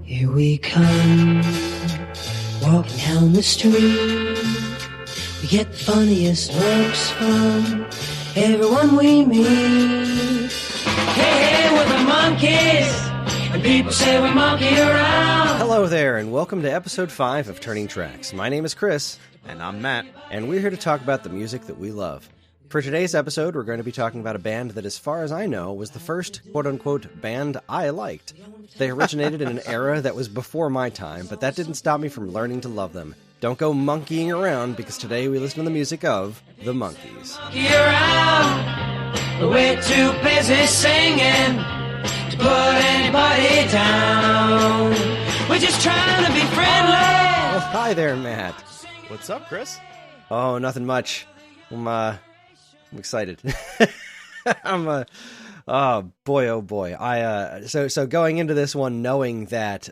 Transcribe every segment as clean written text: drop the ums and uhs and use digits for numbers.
Here we come, walking down the street. We get the funniest looks from everyone we meet. Hey, we're the Monkees, and people say we monkey around. Hello there, and welcome to Episode 5 of Turning Tracks. My name is Kris. And I'm Matt. And we're here to talk about the music that we love. For today's episode, we're going to be talking about a band that, as far as I know, was the first quote-unquote band I liked. They originated in an era that was before my time, but that didn't stop me from learning to love them. Don't go monkeying around, because today we listen to the music of the Monkees. Monkey around, we're too busy singing to put anybody down. We're just trying to be friendly. Oh, hi there, Matt. What's up, Kris? Oh, nothing much. I'm excited. Oh boy. So going into this one knowing that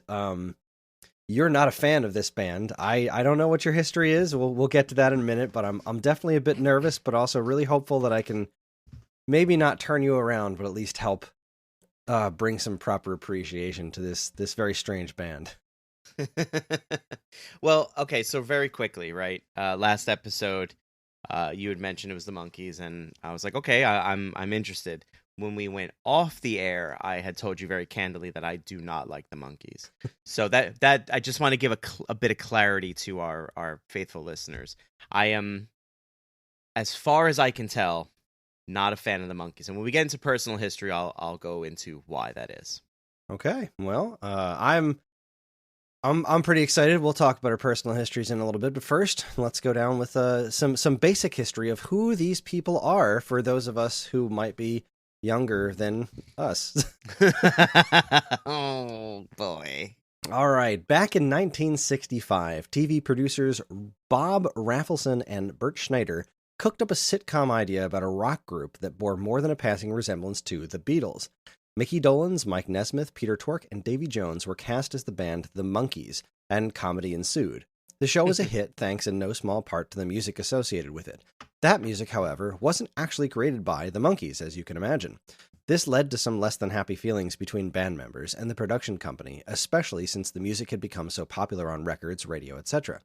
you're not a fan of this band, I don't know what your history is. We'll get to that in a minute, but I'm definitely a bit nervous, but also really hopeful that I can maybe not turn you around, but at least help bring some proper appreciation to this very strange band. Well, okay, so very quickly, right? Last episode, you had mentioned it was the Monkees, and I was like, okay, I'm interested. When we went off the air, I had told you very candidly that I do not like the Monkees. So that I just want to give a bit of clarity to our faithful listeners. I am, as far as I can tell, not a fan of the Monkees. And when we get into personal history, I'll go into why that is. Okay, well, I'm pretty excited. We'll talk about our personal histories in a little bit, but first, let's go down with some basic history of who these people are for those of us who might be younger than us. Oh, boy. All right, back in 1965, TV producers Bob Rafelson and Bert Schneider cooked up a sitcom idea about a rock group that bore more than a passing resemblance to the Beatles. Mickey Dolenz, Mike Nesmith, Peter Tork, and Davy Jones were cast as the band The Monkees, and comedy ensued. The show was a hit thanks in no small part to the music associated with it. That music, however, wasn't actually created by The Monkees, as you can imagine. This led to some less than happy feelings between band members and the production company, especially since the music had become so popular on records, radio, etc.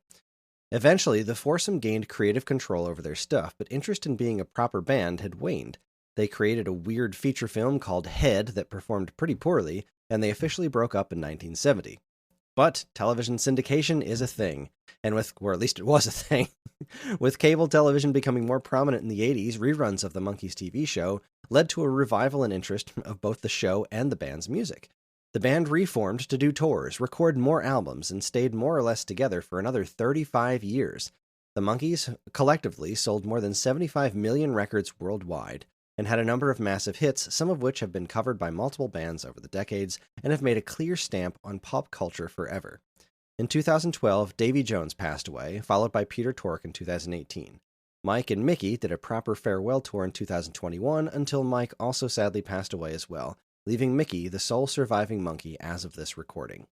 Eventually, the foursome gained creative control over their stuff, but interest in being a proper band had waned. They created a weird feature film called Head that performed pretty poorly, and they officially broke up in 1970. But television syndication is a thing, or at least it was a thing. With cable television becoming more prominent in the 80s, reruns of the Monkees TV show led to a revival in interest of both the show and the band's music. The band reformed to do tours, record more albums, and stayed more or less together for another 35 years. The Monkees collectively sold more than 75 million records worldwide, and had a number of massive hits, some of which have been covered by multiple bands over the decades and have made a clear stamp on pop culture forever. In 2012, Davy Jones passed away, followed by Peter Tork in 2018. Mike and Mickey did a proper farewell tour in 2021 until Mike also sadly passed away as well, leaving Mickey the sole surviving Monkee as of this recording.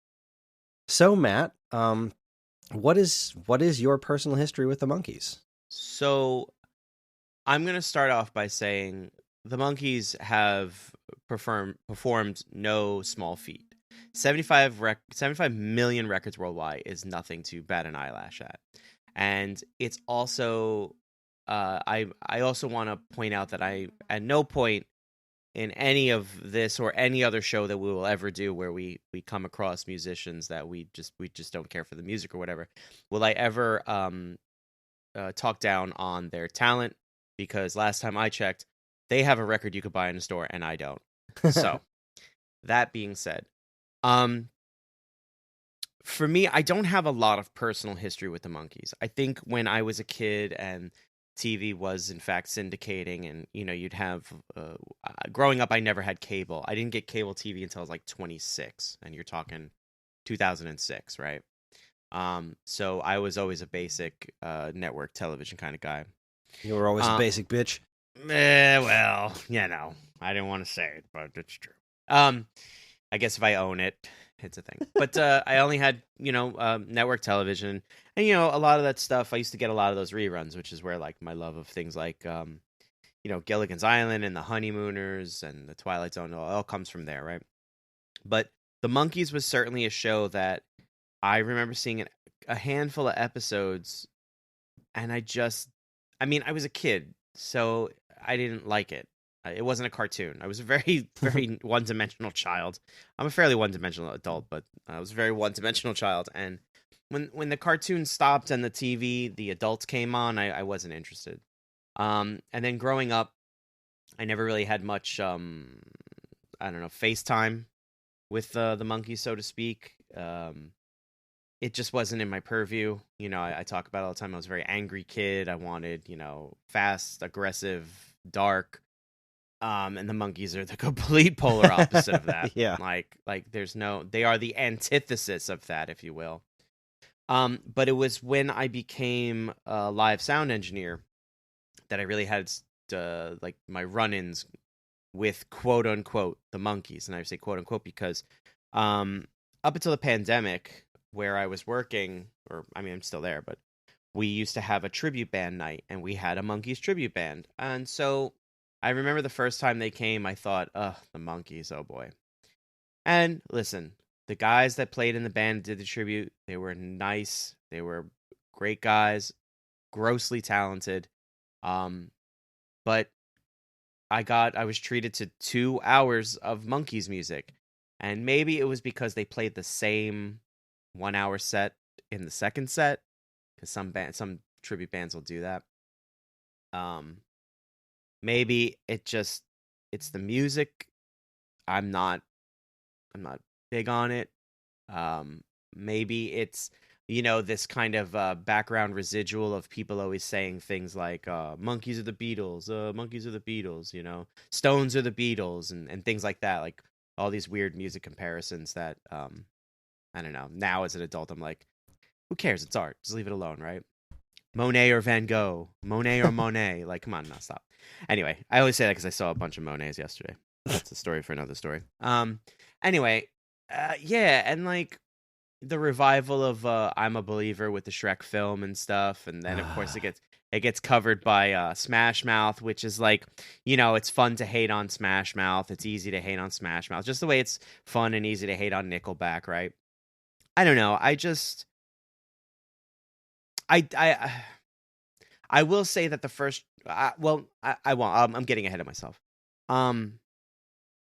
So, Matt, what is your personal history with the Monkees? So I'm going to start off by saying the Monkees have performed no small feat. 75 million records worldwide is nothing to bat an eyelash at. And it's also, I also want to point out that I, at no point in any of this or any other show that we will ever do where we come across musicians that we just don't care for the music or whatever, will I ever talk down on their talent. Because last time I checked, they have a record you could buy in a store, and I don't. So, that being said, for me, I don't have a lot of personal history with the Monkees. I think when I was a kid and TV was, in fact, syndicating, and, you'd have... growing up, I never had cable. I didn't get cable TV until I was, 26, and you're talking 2006, right? So I was always a basic network television kind of guy. You were always a basic bitch. Well, I didn't want to say it, but it's true. I guess if I own it, it's a thing. But I only had, network television. And, a lot of that stuff, I used to get a lot of those reruns, which is where, my love of things like, Gilligan's Island and The Honeymooners and The Twilight Zone, all comes from there, right? But The Monkees was certainly a show that I remember seeing a handful of episodes, and I mean, I was a kid, so I didn't like it. It wasn't a cartoon. I was a very, very one-dimensional child. I'm a fairly one-dimensional adult, but I was a very one-dimensional child. And when the cartoon stopped and the adults came on, I wasn't interested. And then growing up, I never really had much, I don't know, FaceTime with the Monkees, so to speak. It just wasn't in my purview. You know, I talk about it all the time. I was a very angry kid. I wanted, you know, fast, aggressive, dark. And the Monkees are the complete polar opposite of that. Yeah. Like they are the antithesis of that, if you will. But it was when I became a live sound engineer that I really had like my run-ins with quote unquote the Monkees. And I say quote unquote because up until the pandemic, where I was working, or I mean I'm still there, but we used to have a tribute band night, and we had a Monkees tribute band. And so I remember the first time they came, I thought, the Monkees, oh boy. And listen, the guys that played in the band did the tribute. They were nice. They were great guys, grossly talented. But I was treated to 2 hours of Monkees music. And maybe it was because they played the same 1 hour set in the second set, because some tribute bands will do that. Maybe it's the music. I'm not big on it. Maybe it's, you know, this kind of background residual of people always saying things like Monkees are the Beatles, Monkees are the Beatles, you know, Stones are the Beatles, and things like that, like all these weird music comparisons that I don't know. Now as an adult, I'm like, who cares? It's art. Just leave it alone, right? Monet or Van Gogh, Monet or Monet. Like, come on, no, stop. Anyway, I always say that because I saw a bunch of Monets yesterday. That's a story for another story. Anyway, yeah, and like the revival of I'm a Believer with the Shrek film and stuff, and then of course it gets covered by Smash Mouth, which is like, you know, it's fun to hate on Smash Mouth. It's easy to hate on Smash Mouth, just the way it's fun and easy to hate on Nickelback, right? I don't know. I will say that the first, I won't. I'm getting ahead of myself.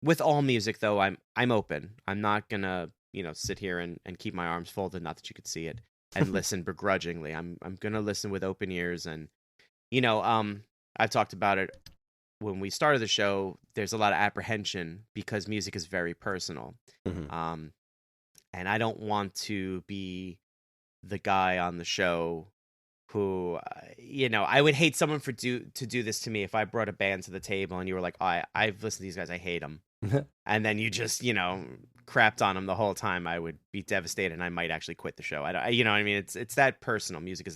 With all music though, I'm open. I'm not gonna, you know, sit here and keep my arms folded. Not that you could see it, and listen begrudgingly. I'm gonna listen with open ears, and you know, I've talked about it when we started the show. There's a lot of apprehension because music is very personal. Mm-hmm. And I don't want to be the guy on the show who, you know, I would hate someone to do this to me if I brought a band to the table and you were like, oh, I've listened to these guys, I hate them. And then you just, you know, crapped on them the whole time. I would be devastated and I might actually quit the show. You know what I mean? It's that personal. Music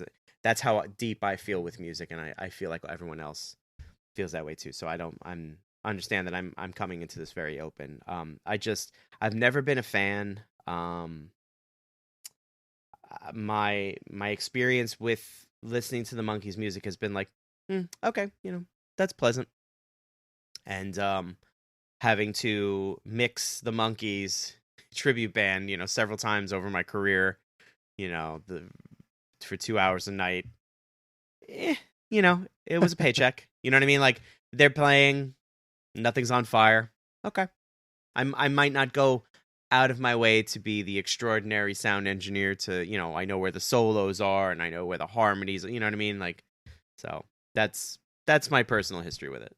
that's how deep I feel with music. And I feel like everyone else feels that way too. So I understand that I'm coming into this very open. I've never been a fan. My experience with listening to the Monkees music has been like, okay, you know, that's pleasant. And having to mix the Monkees tribute band, you know, several times over my career, you know, for 2 hours a night, you know, it was a paycheck. You know what I mean? Like, they're playing, nothing's on fire. Okay. I might not go out of my way to be the extraordinary sound engineer to, you know, I know where the solos are and I know where the harmonies, you know what I mean? Like, so that's my personal history with it.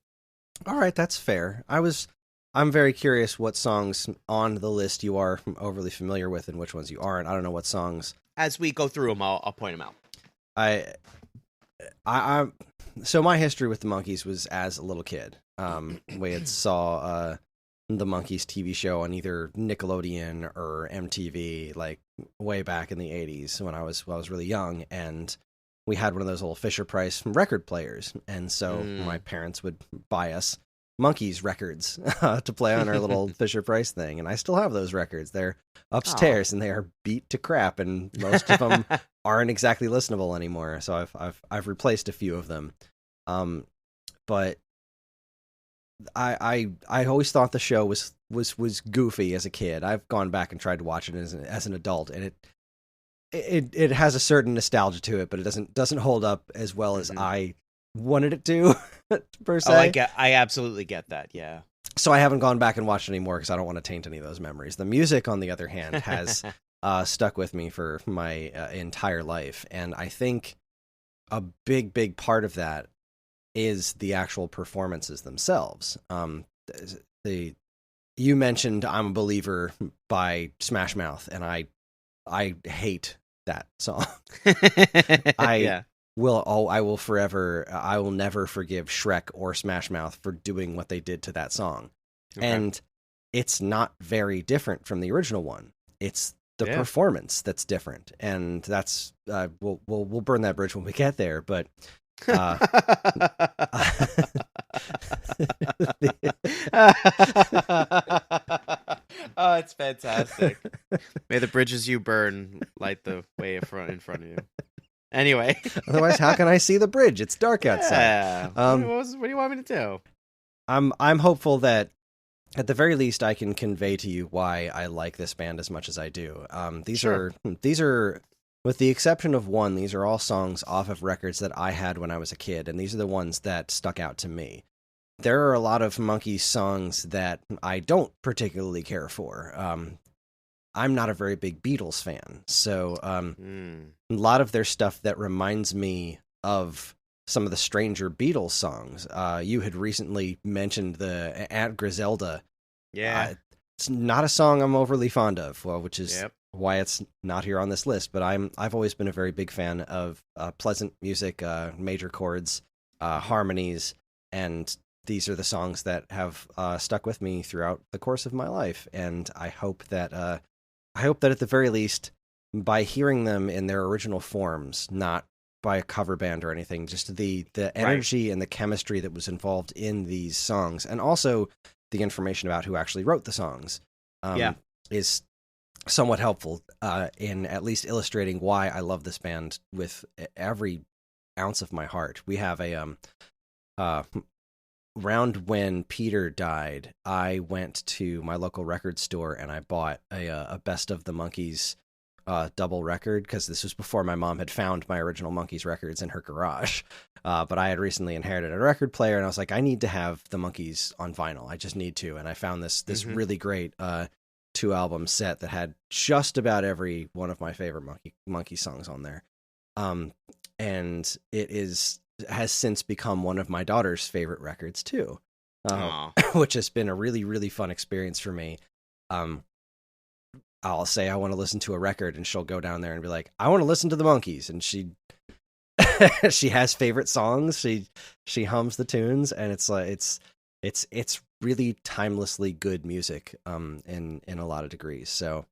All right, that's fair. I'm very curious what songs on the list you are overly familiar with and which ones you aren't. I don't know what songs. As we go through them, I'll point them out. So my history with the Monkees was as a little kid. We had saw the Monkees TV show on either Nickelodeon or MTV, like way back in the 80s when I was really young, and we had one of those little Fisher-Price record players, and so my parents would buy us Monkees records to play on our little Fisher-Price thing, and I still have those records. They're upstairs and they are beat to crap, and most of them aren't exactly listenable anymore. So I've replaced a few of them, but I always thought the show was goofy as a kid. I've gone back and tried to watch it as an adult, and it has a certain nostalgia to it, but it doesn't hold up as well as I wanted it to, per se. I absolutely get that. Yeah. So I haven't gone back and watched it anymore because I don't want to taint any of those memories. The music, on the other hand, has stuck with me for my entire life, and I think a big part of that is the actual performances themselves. You mentioned "I'm a Believer" by Smash Mouth, and I hate that song. I will never forgive Shrek or Smash Mouth for doing what they did to that song. Okay. And it's not very different from the original one. It's the performance that's different, and that's we'll burn that bridge when we get there. But oh, it's fantastic. May the bridges you burn light the way in front of you. Anyway. Otherwise, how can I see the bridge? It's dark outside. What do you want me to do? I'm hopeful that at the very least I can convey to you why I like this band as much as I do. These are, with the exception of one, these are all songs off of records that I had when I was a kid, and these are the ones that stuck out to me. There are a lot of Monkees songs that I don't particularly care for. I'm not a very big Beatles fan, so a lot of their stuff that reminds me of some of the stranger Beatles songs. You had recently mentioned the Aunt Griselda. Yeah. It's not a song I'm overly fond of, which is why it's not here on this list, but I've always been a very big fan of pleasant music, major chords, harmonies, and these are the songs that have stuck with me throughout the course of my life, and I hope that at the very least, by hearing them in their original forms, not by a cover band or anything, just the energy and the chemistry that was involved in these songs, and also the information about who actually wrote the songs, is somewhat helpful in at least illustrating why I love this band with every ounce of my heart. We have a around when Peter died, I went to my local record store and I bought a Best of the Monkees double record, because this was before my mom had found my original Monkees records in her garage. But I had recently inherited a record player, and I was like, I need to have the Monkees on vinyl. I just need to. And I found this really great 2-album set that had just about every one of my favorite Monkees songs on there. And it has since become one of my daughter's favorite records too, which has been a really, really fun experience for me. I'll say I want to listen to a record, and she'll go down there and be like, I want to listen to the Monkees, and she has favorite songs. She hums the tunes, and it's like it's really timelessly good music in a lot of degrees. So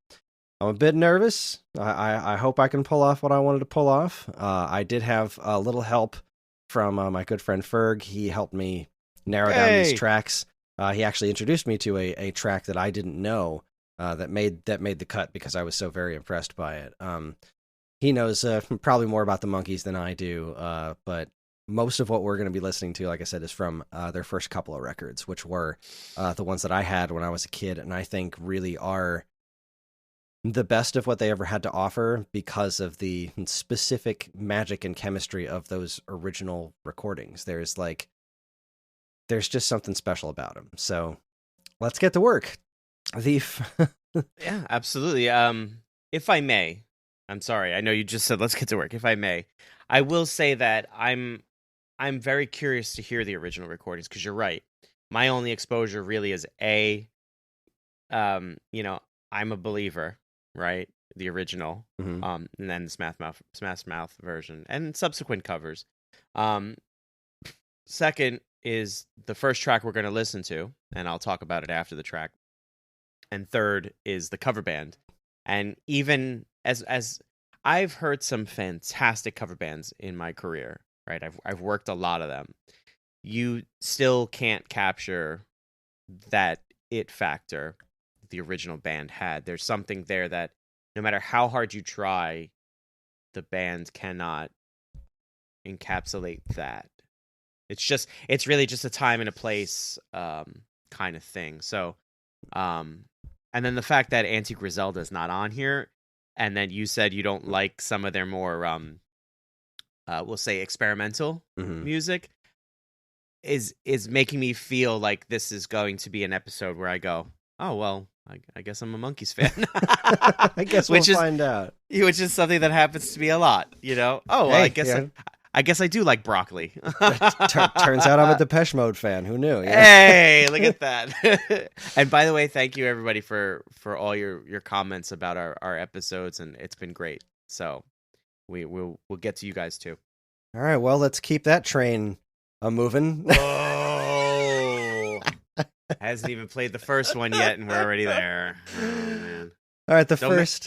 I'm a bit nervous. I hope I can pull off what I wanted to pull off. I did have a little help from my good friend Ferg. He helped me narrow down these tracks. He actually introduced me to a track that I didn't know that made the cut, because I was so very impressed by it. He knows probably more about the Monkees than I do, but most of what we're going to be listening to, like I said, is from their first couple of records, which were the ones that I had when I was a kid, and I think really are the best of what they ever had to offer because of the specific magic and chemistry of those original recordings. There's just something special about them. So let's get to work. Yeah, absolutely. If I may, I'm sorry. I know you just said let's get to work. If I may, I will say that I'm very curious to hear the original recordings, because you're right. My only exposure really is I'm a Believer, right? The original, and then the Smash Mouth version, and subsequent covers. Second is the first track we're going to listen to, and I'll talk about it after the track. And third is the cover band. And even as I've heard some fantastic cover bands in my career, right? I've worked a lot of them. You still can't capture that it factor the original band had. There's something there that no matter how hard you try, the band cannot encapsulate that. It's really just a time and a place kind of thing. So, and then the fact that Auntie Griselda is not on here, and then you said you don't like some of their more we'll say experimental music, is making me feel like this is going to be an episode where I go, oh well, I guess I'm a Monkees fan. I guess we'll find out. Which is something that happens to me a lot, you know. Oh, well, Hey, I guess I do like broccoli. Turns out I'm a Depeche Mode fan. Who knew? Yeah. Hey, look at that. And by the way, thank you everybody for all your comments about our episodes, and it's been great. So we'll get to you guys too. All right, well, let's keep that train moving. Oh, hasn't even played the first one yet, and we're already there. Oh, man. All right,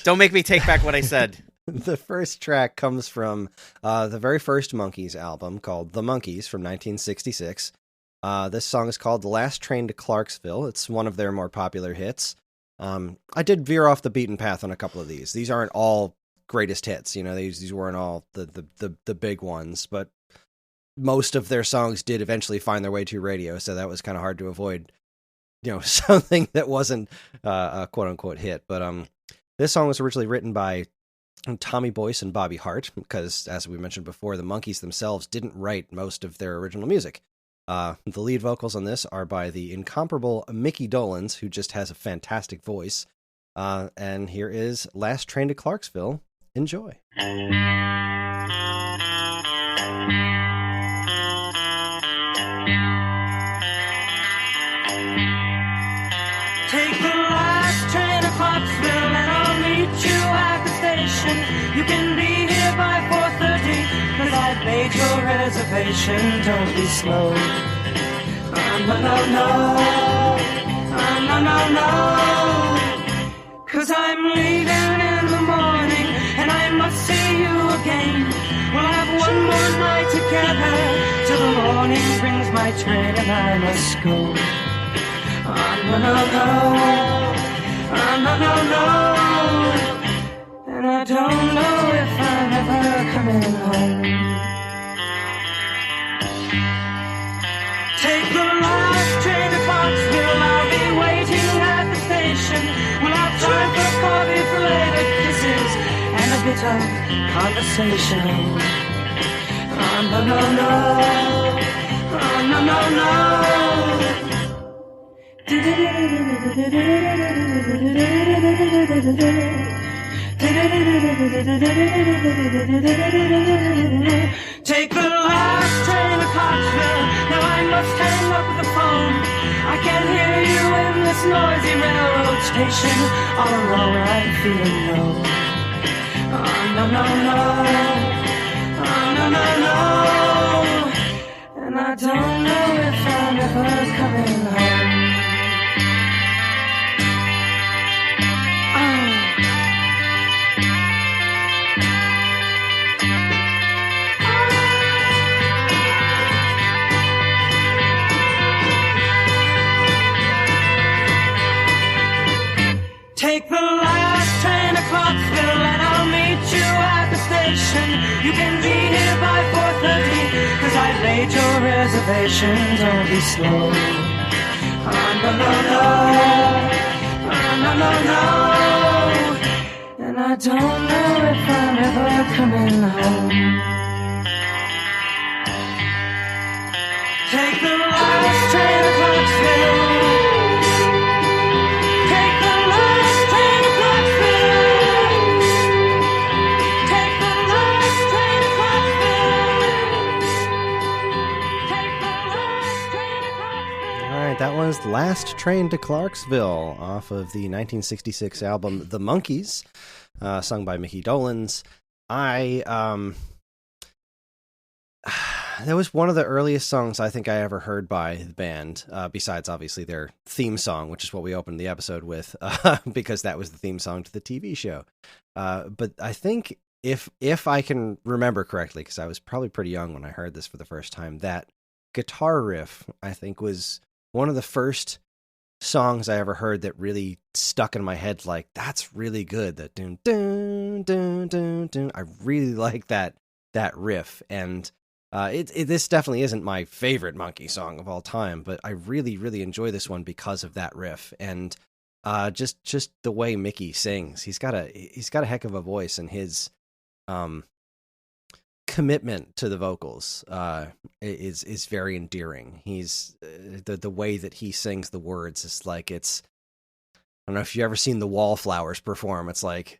don't make me take back what I said. The first track comes from the very first Monkees album called The Monkees from 1966. This song is called The Last Train to Clarksville. It's one of their more popular hits. I did veer off the beaten path on a couple of these. These aren't all greatest hits. You know, these weren't all the big ones, but most of their songs did eventually find their way to radio, so that was kind of hard to avoid, you know, something that wasn't a quote-unquote hit. But this song was originally written by Tommy Boyce and Bobby Hart, because, as we mentioned before, the Monkees themselves didn't write most of their original music. The lead vocals on this are by the incomparable Mickey Dolenz, who just has a fantastic voice. And here is Last Train to Clarksville. Enjoy. Take the last train to Clarksville and I'll meet you at the station. You can be here by 4:30, cause I've made your reservation. Don't be slow. No, no, no. No, no, no. Cause I'm leaving in the morning and I must see you again. We'll have one more night together till the morning brings my train and I must go. No, no, no. No, no, no. And I don't know if I'm ever coming home. Take the last train to Clarksville. I'll be waiting at the station. We'll have time for coffee, flavoured kisses, and a bit of conversation. No, no, no. No, no, no. Take the last train to Clarksville. Now I must hang up the phone. I can't hear you in this noisy railroad station. All alone I'm feeling low. No, no, no. No, no, no. And I don't know if I'm ever coming home. Take the last train to Clarksville and I'll meet you at the station. You can be here by 4:30, cause I've made your reservation. Don't be slow. No, no, no. No, no, no. And I don't know if I'm ever coming home. Take the last train to Clarksville. That was Last Train to Clarksville off of the 1966 album The Monkees, sung by Mickey Dolenz. That was one of the earliest songs I think I ever heard by the band, besides obviously their theme song, which is what we opened the episode with, because that was the theme song to the TV show. But I think if I can remember correctly, because I was probably pretty young when I heard this for the first time, that guitar riff, I think, was one of the first songs I ever heard that really stuck in my head. Like, that's really good. That dun dun dun dun dun. I really like that riff. And This definitely isn't my favorite Monkey song of all time, but I really, really enjoy this one because of that riff and just the way Mickey sings. He's got a heck of a voice, and his commitment to the vocals is very endearing. He's the way that he sings the words is like it's. I don't know if you've ever seen the Wallflowers perform. It's like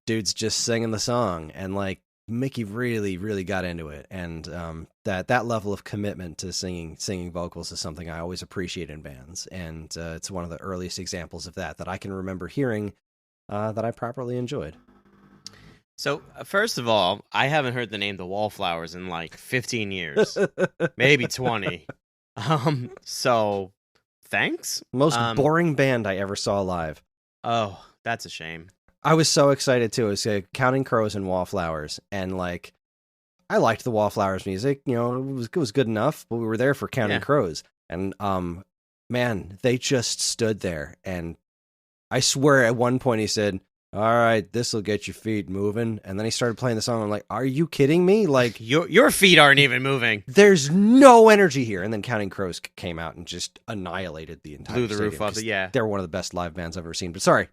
dude's just singing the song, and like Mickey really, really got into it. And that level of commitment to singing vocals is something I always appreciate in bands. And it's one of the earliest examples of that I can remember hearing that I properly enjoyed. So, first of all, I haven't heard the name The Wallflowers in like 15 years, maybe 20. So, thanks. Most boring band I ever saw live. Oh, that's a shame. I was so excited too. It was Counting Crows and Wallflowers, and like I liked the Wallflowers music. You know, it was good enough, but we were there for Counting Crows, and man, they just stood there, and I swear at one point he said, "All right, this will get your feet moving," and then he started playing the song. I'm like, "Are you kidding me? Like your feet aren't even moving. There's no energy here." And then Counting Crows came out and just annihilated the entire blew the roof off. They're one of the best live bands I've ever seen. But sorry.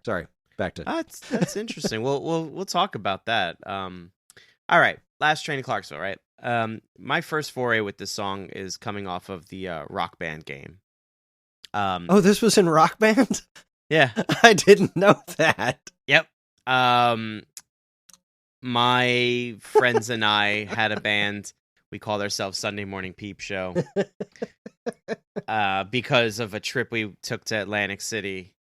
Back to that's interesting. We'll talk about that. All right, Last Train to Clarksville. Right. My first foray with this song is coming off of the Rock Band game. This was in Rock Band? Yeah, I didn't know that. Yep. My friends and I had a band. We called ourselves Sunday Morning Peep Show because of a trip we took to Atlantic City.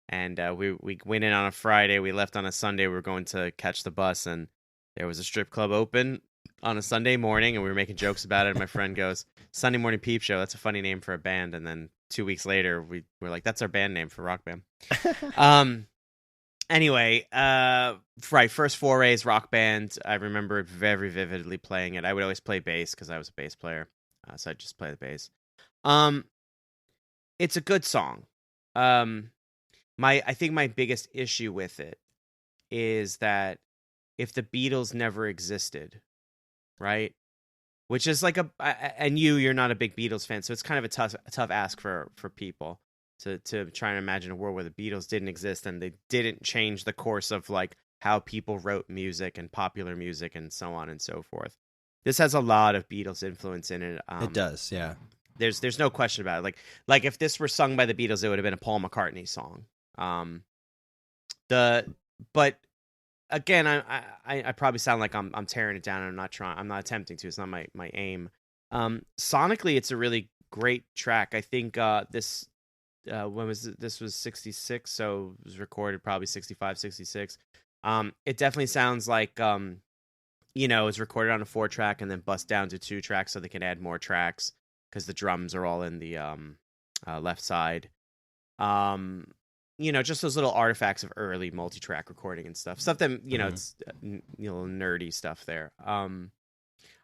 And we went in on a Friday. We left on a Sunday. We were going to catch the bus, and there was a strip club open on a Sunday morning, and we were making jokes about it. And my friend goes, "Sunday Morning Peep Show. That's a funny name for a band." And then 2 weeks later, we were like, "That's our band name for Rock Band." Anyway, right, first forays, Rock Band. I remember very vividly playing it. I would always play bass because I was a bass player, so I'd just play the bass. It's a good song. I think my biggest issue with it is that if the Beatles never existed, right? Which is like and you're not a big Beatles fan, so it's kind of a tough ask for people to try and imagine a world where the Beatles didn't exist and they didn't change the course of like how people wrote music and popular music and so on and so forth. This has a lot of Beatles influence in it. It does, yeah. There's no question about it. Like if this were sung by the Beatles, it would have been a Paul McCartney song. But again, I probably sound like I'm tearing it down, and I'm not attempting to. It's not my aim. Sonically, it's a really great track. I think this when was it? This was 66, so it was recorded probably 65, 66. It definitely sounds like it's recorded on a 4-track and then bust down to 2 tracks so they can add more tracks because the drums are all in the left side. Just those little artifacts of early multi-track recording and stuff that, it's, nerdy stuff there.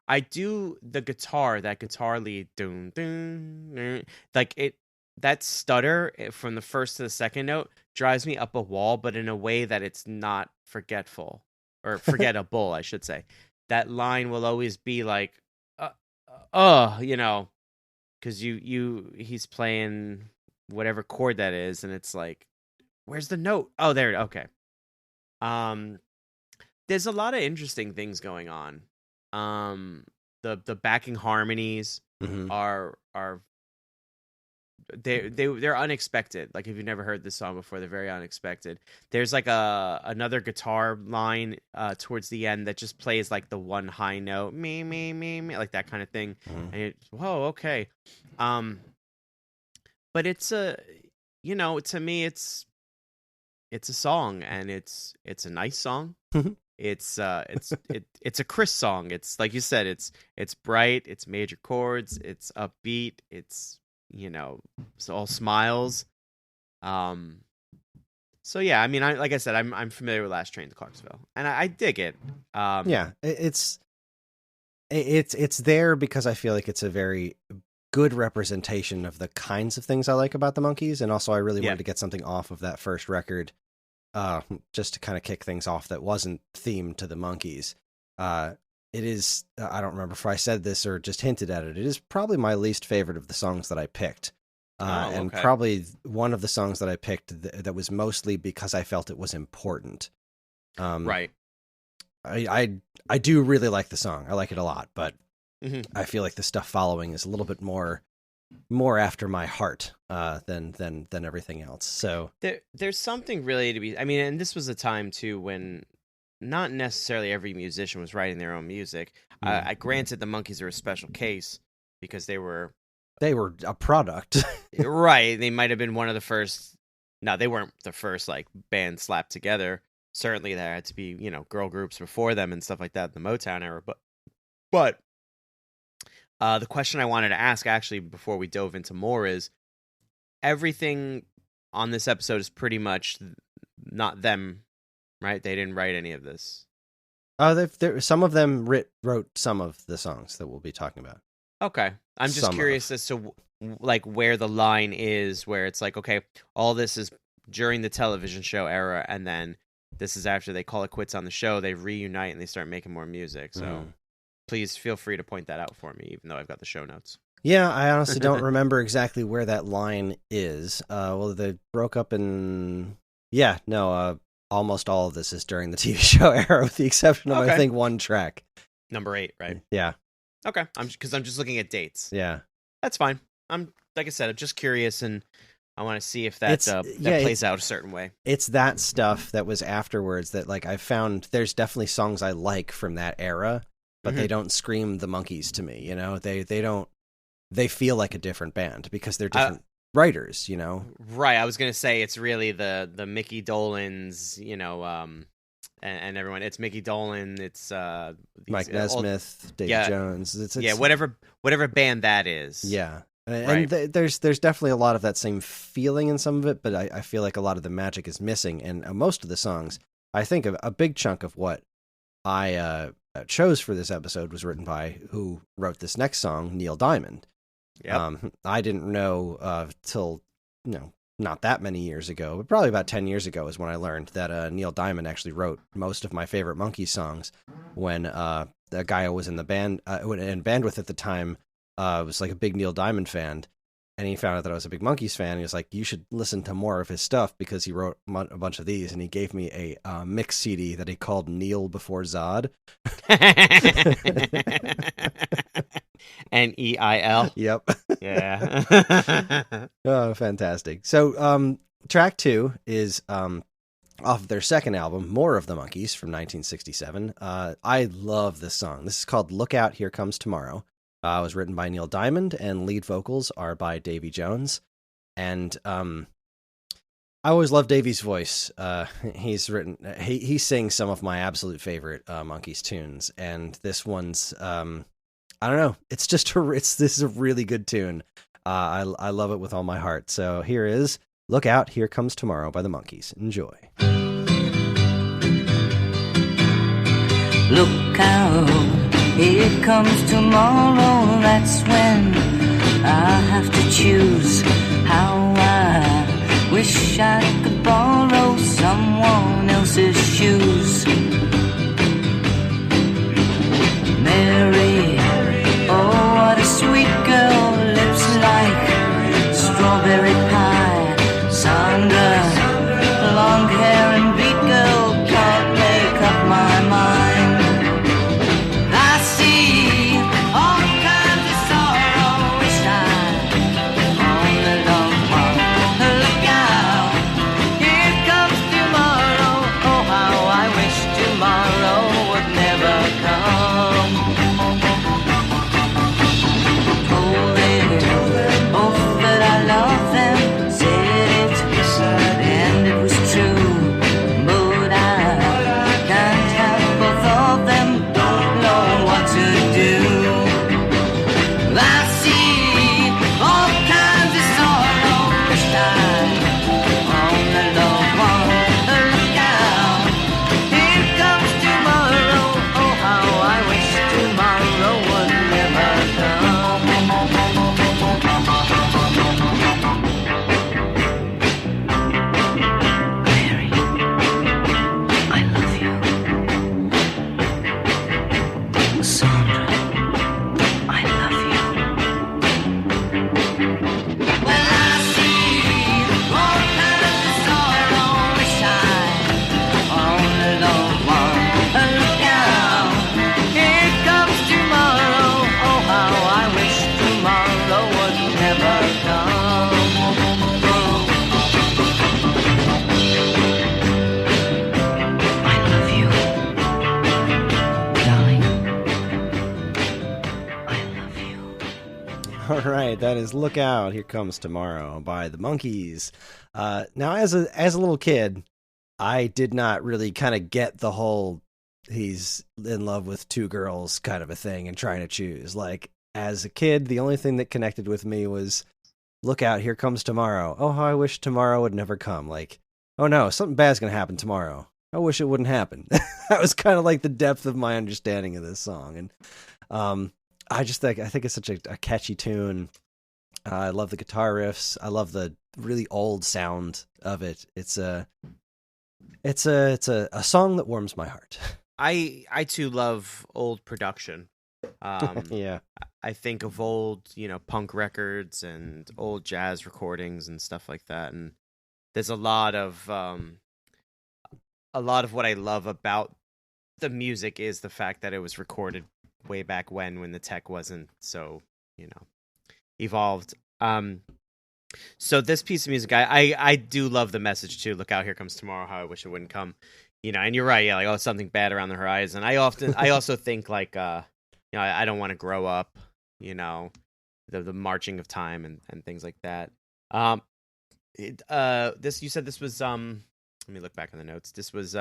I do the guitar, that guitar lead, dun, dun, dun, like it, that stutter from the first to the second note drives me up a wall, but in a way that it's not forgetful or forgettable, I should say. That line will always be like, because he's playing whatever chord that is, and it's like, where's the note? Oh, there. Okay. There's a lot of interesting things going on. The backing harmonies are they're unexpected. Like if you've never heard this song before, they're very unexpected. There's like another guitar line towards the end that just plays like the one high note, me, like that kind of thing. And whoa, okay. But it's to me, it's a song, and it's a nice song. It's a Kris song. It's like you said, it's bright, it's major chords, it's upbeat, it's all smiles. So yeah, I mean, like I said, I'm familiar with Last Train to Clarksville, and I dig it. Yeah, it's there because I feel like it's a very good representation of the kinds of things I like about the Monkees, and also I really wanted to get something off of that first record, just to kind of kick things off that wasn't themed to the Monkees. it is, I don't remember if I said this or just hinted at it. It is probably my least favorite of the songs that I picked. And probably one of the songs that I picked that was mostly because I felt it was important. Right. I do really like the song. I like it a lot, but I feel like the stuff following is a little bit more after my heart than everything else. So there's something really to be. I mean, and this was a time too when not necessarily every musician was writing their own music. I granted the Monkees are a special case because they were a product. Right. They might have been one of the first. No, they weren't the first like band slapped together. Certainly there had to be, girl groups before them and stuff like that in the Motown era. But the question I wanted to ask actually before we dove into more is everything on this episode is pretty much not them, right? They didn't write any of this. Some of them wrote some of the songs that we'll be talking about. Okay. I'm just curious as to like where the line is where it's like, okay, all this is during the television show era, and then this is after they call it quits on the show, they reunite and they start making more music. So please feel free to point that out for me, even though I've got the show notes. Yeah, I honestly don't remember exactly where that line is. Well, they broke up in... Yeah, no, almost all of this is during the TV show era, with the exception of, I think, one track. Number 8, right? Yeah. Okay, because I'm just looking at dates. Yeah. That's fine. Like I said, I'm just curious, and I want to see if that plays out a certain way. It's that stuff that was afterwards that, like, I found there's definitely songs I like from that era, but they don't scream the Monkees to me, They don't. They feel like a different band because they're different writers, Right. I was gonna say it's really the Mickey Dolans, and everyone. It's Mickey Dolan. It's Mike Nesmith, Davy Jones. It's whatever band that is. Yeah. And there's definitely a lot of that same feeling in some of it, but I feel like a lot of the magic is missing. And most of the songs, I think a big chunk of what I chose for this episode was written by who wrote this next song, Neil Diamond. Yep. I didn't know till not that many years ago, but probably about 10 years ago is when I learned that Neil Diamond actually wrote most of my favorite Monkees songs. When the guy I was in the band with at the time was like a big Neil Diamond fan, and he found out that I was a big Monkees fan. He was like, "You should listen to more of his stuff because he wrote a bunch of these." And he gave me a mix CD that he called Neil Before Zod. Neil. Yep. Yeah. Oh, fantastic. So, track 2 is off of their second album, More of the Monkees, from 1967. I love this song. This is called Look Out, Here Comes Tomorrow. It was written by Neil Diamond, and lead vocals are by Davy Jones. And I always love Davy's voice. He sings some of my absolute favorite Monkees tunes, and this one's I don't know. It's just this is a really good tune. I love it with all my heart. So here is Look Out, Here Comes Tomorrow by the Monkees. Enjoy. Look out, here comes tomorrow. That's when I have to choose how I wish I could borrow someone else's shoes. Mary, oh, what a sweet girl, lips like strawberry pie. Sandra, long hair and beat girl, can't make up my mind. I see all kinds of sorrow, wish I only loved one. Look out, here comes tomorrow, oh, how I right, that is "Look Out, Here Comes Tomorrow" by the Monkees. Now, as a little kid, I did not really kind of get the whole he's in love with two girls kind of a thing and trying to choose. Like, as a kid, the only thing that connected with me was "Look out, here comes tomorrow. Oh, how I wish tomorrow would never come." Like, oh no, something bad's going to happen tomorrow. I wish it wouldn't happen. That was kind of like the depth of my understanding of this song. And I think it's such a catchy tune. I love the guitar riffs. I love the really old sound of it. It's a song that warms my heart. I too love old production. Yeah. I think of old, punk records and old jazz recordings and stuff like that. And there's a lot of what I love about the music is the fact that it was recorded way back when the tech wasn't so, evolved. So this piece of music, I do love the message too. Look out, here comes tomorrow. How I wish it wouldn't come. And you're right. Yeah, like, oh, something bad around the horizon. I also think like, I don't want to grow up. The marching of time and things like that. You said this was let me look back on the notes. This was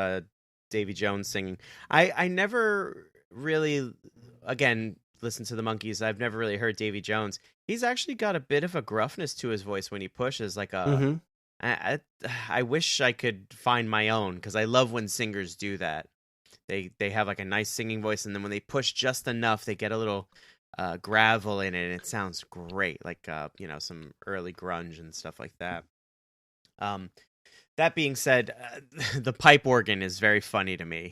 Davy Jones singing. I never really, again, listened to the Monkees. I've never really heard Davy Jones. He's actually got a bit of a gruffness to his voice when he pushes. Like I wish I could find my own, because I love when singers do that. They have like a nice singing voice, and then when they push just enough, they get a little gravel in it, and it sounds great. Like some early grunge and stuff like that. That being said, the pipe organ is very funny to me.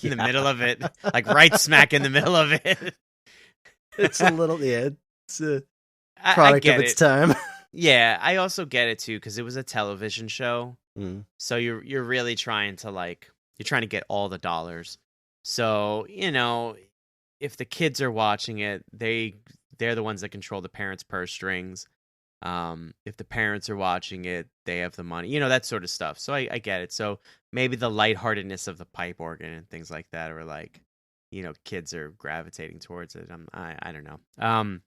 In the middle of it, like right smack in the middle of it. It's a little, it's a product of its time. Yeah, I also get it too, because it was a television show. So you're really trying to get all the dollars. So, if the kids are watching it, they're the ones that control the parents' purse strings. If the parents are watching it, they have the money, that sort of stuff. So I get it. So maybe the lightheartedness of the pipe organ and things like that are like, kids are gravitating towards it. I don't know.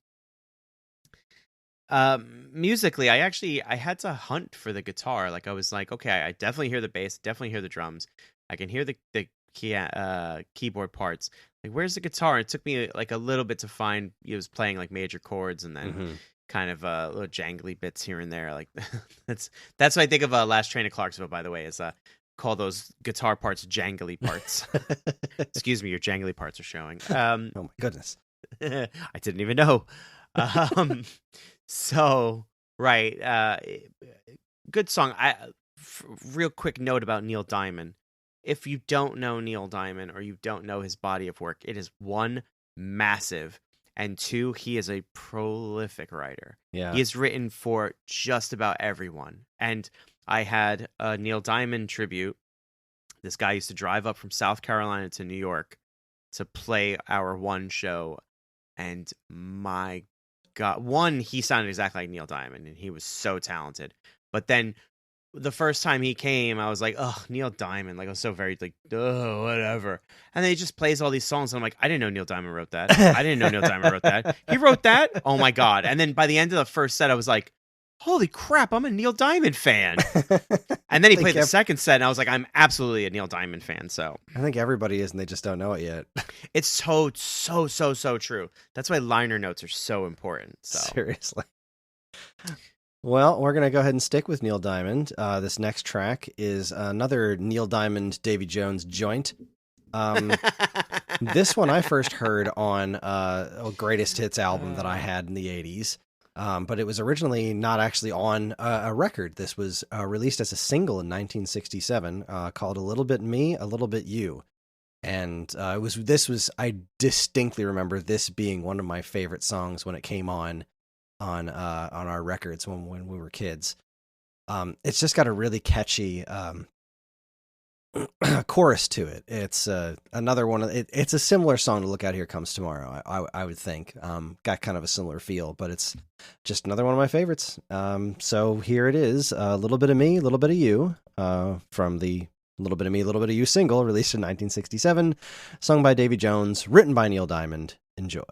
Musically, I had to hunt for the guitar. Like I was like, okay, I definitely hear the bass, definitely hear the drums. I can hear the keyboard parts. Like, where's the guitar? It took me like a little bit to find. It was playing like major chords and then kind of little jangly bits here and there. Like that's what I think of Last Train to Clarksville, by the way, is call those guitar parts jangly parts. Excuse me, your jangly parts are showing. Oh my goodness. I didn't even know. So, right. Good song. Real quick note about Neil Diamond. If you don't know Neil Diamond or you don't know his body of work, it is one, massive, and two, he is a prolific writer. Yeah. He has written for just about everyone. And I had a Neil Diamond tribute. This guy used to drive up from South Carolina to New York to play our one show. And my God, one, he sounded exactly like Neil Diamond, and he was so talented. But then the first time he came, I was like, oh, Neil Diamond. Like, I was so very like, oh, whatever. And then he just plays all these songs, and I'm like, I didn't know Neil Diamond wrote that. I didn't know Neil Diamond wrote that. He wrote that? Oh my God. And then by the end of the first set, I was like, holy crap, I'm a Neil Diamond fan. And then he played the second set, and I was like, I'm absolutely a Neil Diamond fan. So I think everybody is, and they just don't know it yet. It's so true. That's why liner notes are so important. So. Seriously. Well, we're going to go ahead and stick with Neil Diamond. This next track is another Neil Diamond, Davy Jones joint. This one I first heard on a greatest hits album that I had in the 80s. But it was originally not actually on a record. This was released as a single in 1967 called A Little Bit Me, A Little Bit You. And I distinctly remember this being one of my favorite songs when it came on our records when we were kids. It's just got a really catchy chorus to it. It's another one. It's a similar song to Look Out, Here Comes Tomorrow. I would think got kind of a similar feel, but it's just another one of my favorites. So here it is, A Little Bit of Me, A Little Bit of You, from the Little Bit of Me, A Little Bit of You single, released in 1967, sung by Davy Jones, written by Neil Diamond. Enjoy.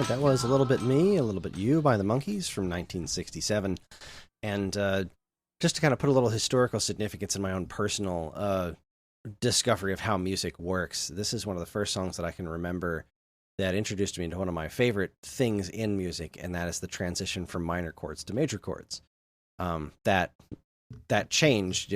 That was A Little Bit Me, A Little Bit You by the Monkees from 1967. And just to kind of put a little historical significance in my own personal discovery of how music works, this is one of the first songs that I can remember that introduced me into one of my favorite things in music, and that is the transition from minor chords to major chords. That change,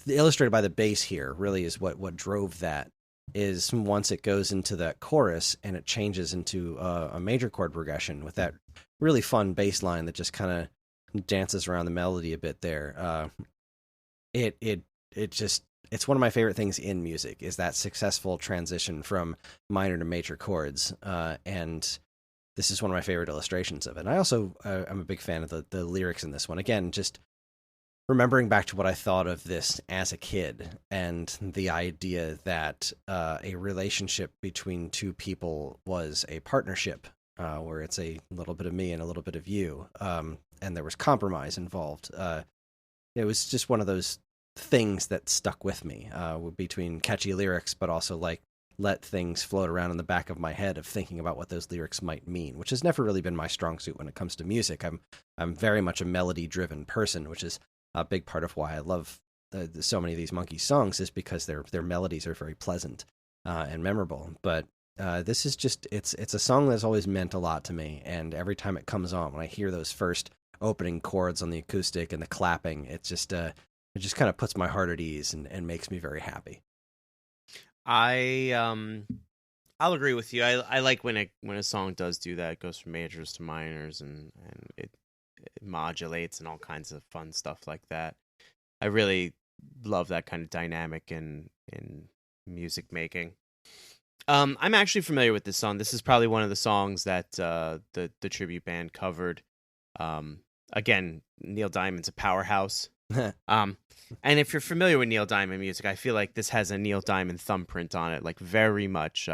illustrated by the bass here, really is what drove that. Is once it goes into that chorus and it changes into a major chord progression with that really fun bass line that just kind of dances around the melody a bit there. It's one of my favorite things in music, is that successful transition from minor to major chords. And this is one of my favorite illustrations of it. And I also, I'm a big fan of the lyrics in this one. Again, just remembering back to what I thought of this as a kid, and the idea that a relationship between two people was a partnership, where it's a little bit of me and a little bit of you, and there was compromise involved. It was just one of those things that stuck with me, between catchy lyrics, but also let things float around in the back of my head of thinking about what those lyrics might mean, which has never really been my strong suit when it comes to music. I'm very much a melody-driven person, which is a big part of why I love so many of these Monkees songs, is because their melodies are very pleasant and memorable. But this is just, it's a song that's always meant a lot to me, and every time it comes on, when I hear those first opening chords on the acoustic and the clapping, it just kind of puts my heart at ease and makes me very happy. I'll agree with you. I like when a song does do that. It goes from majors to minors, and it modulates and all kinds of fun stuff like that. I really love that kind of dynamic in music making. I'm actually familiar with this song. This is probably one of the songs that the tribute band covered. Again, Neil Diamond's a powerhouse. And if you're familiar with Neil Diamond music, I feel like this has a Neil Diamond thumbprint on it, like very much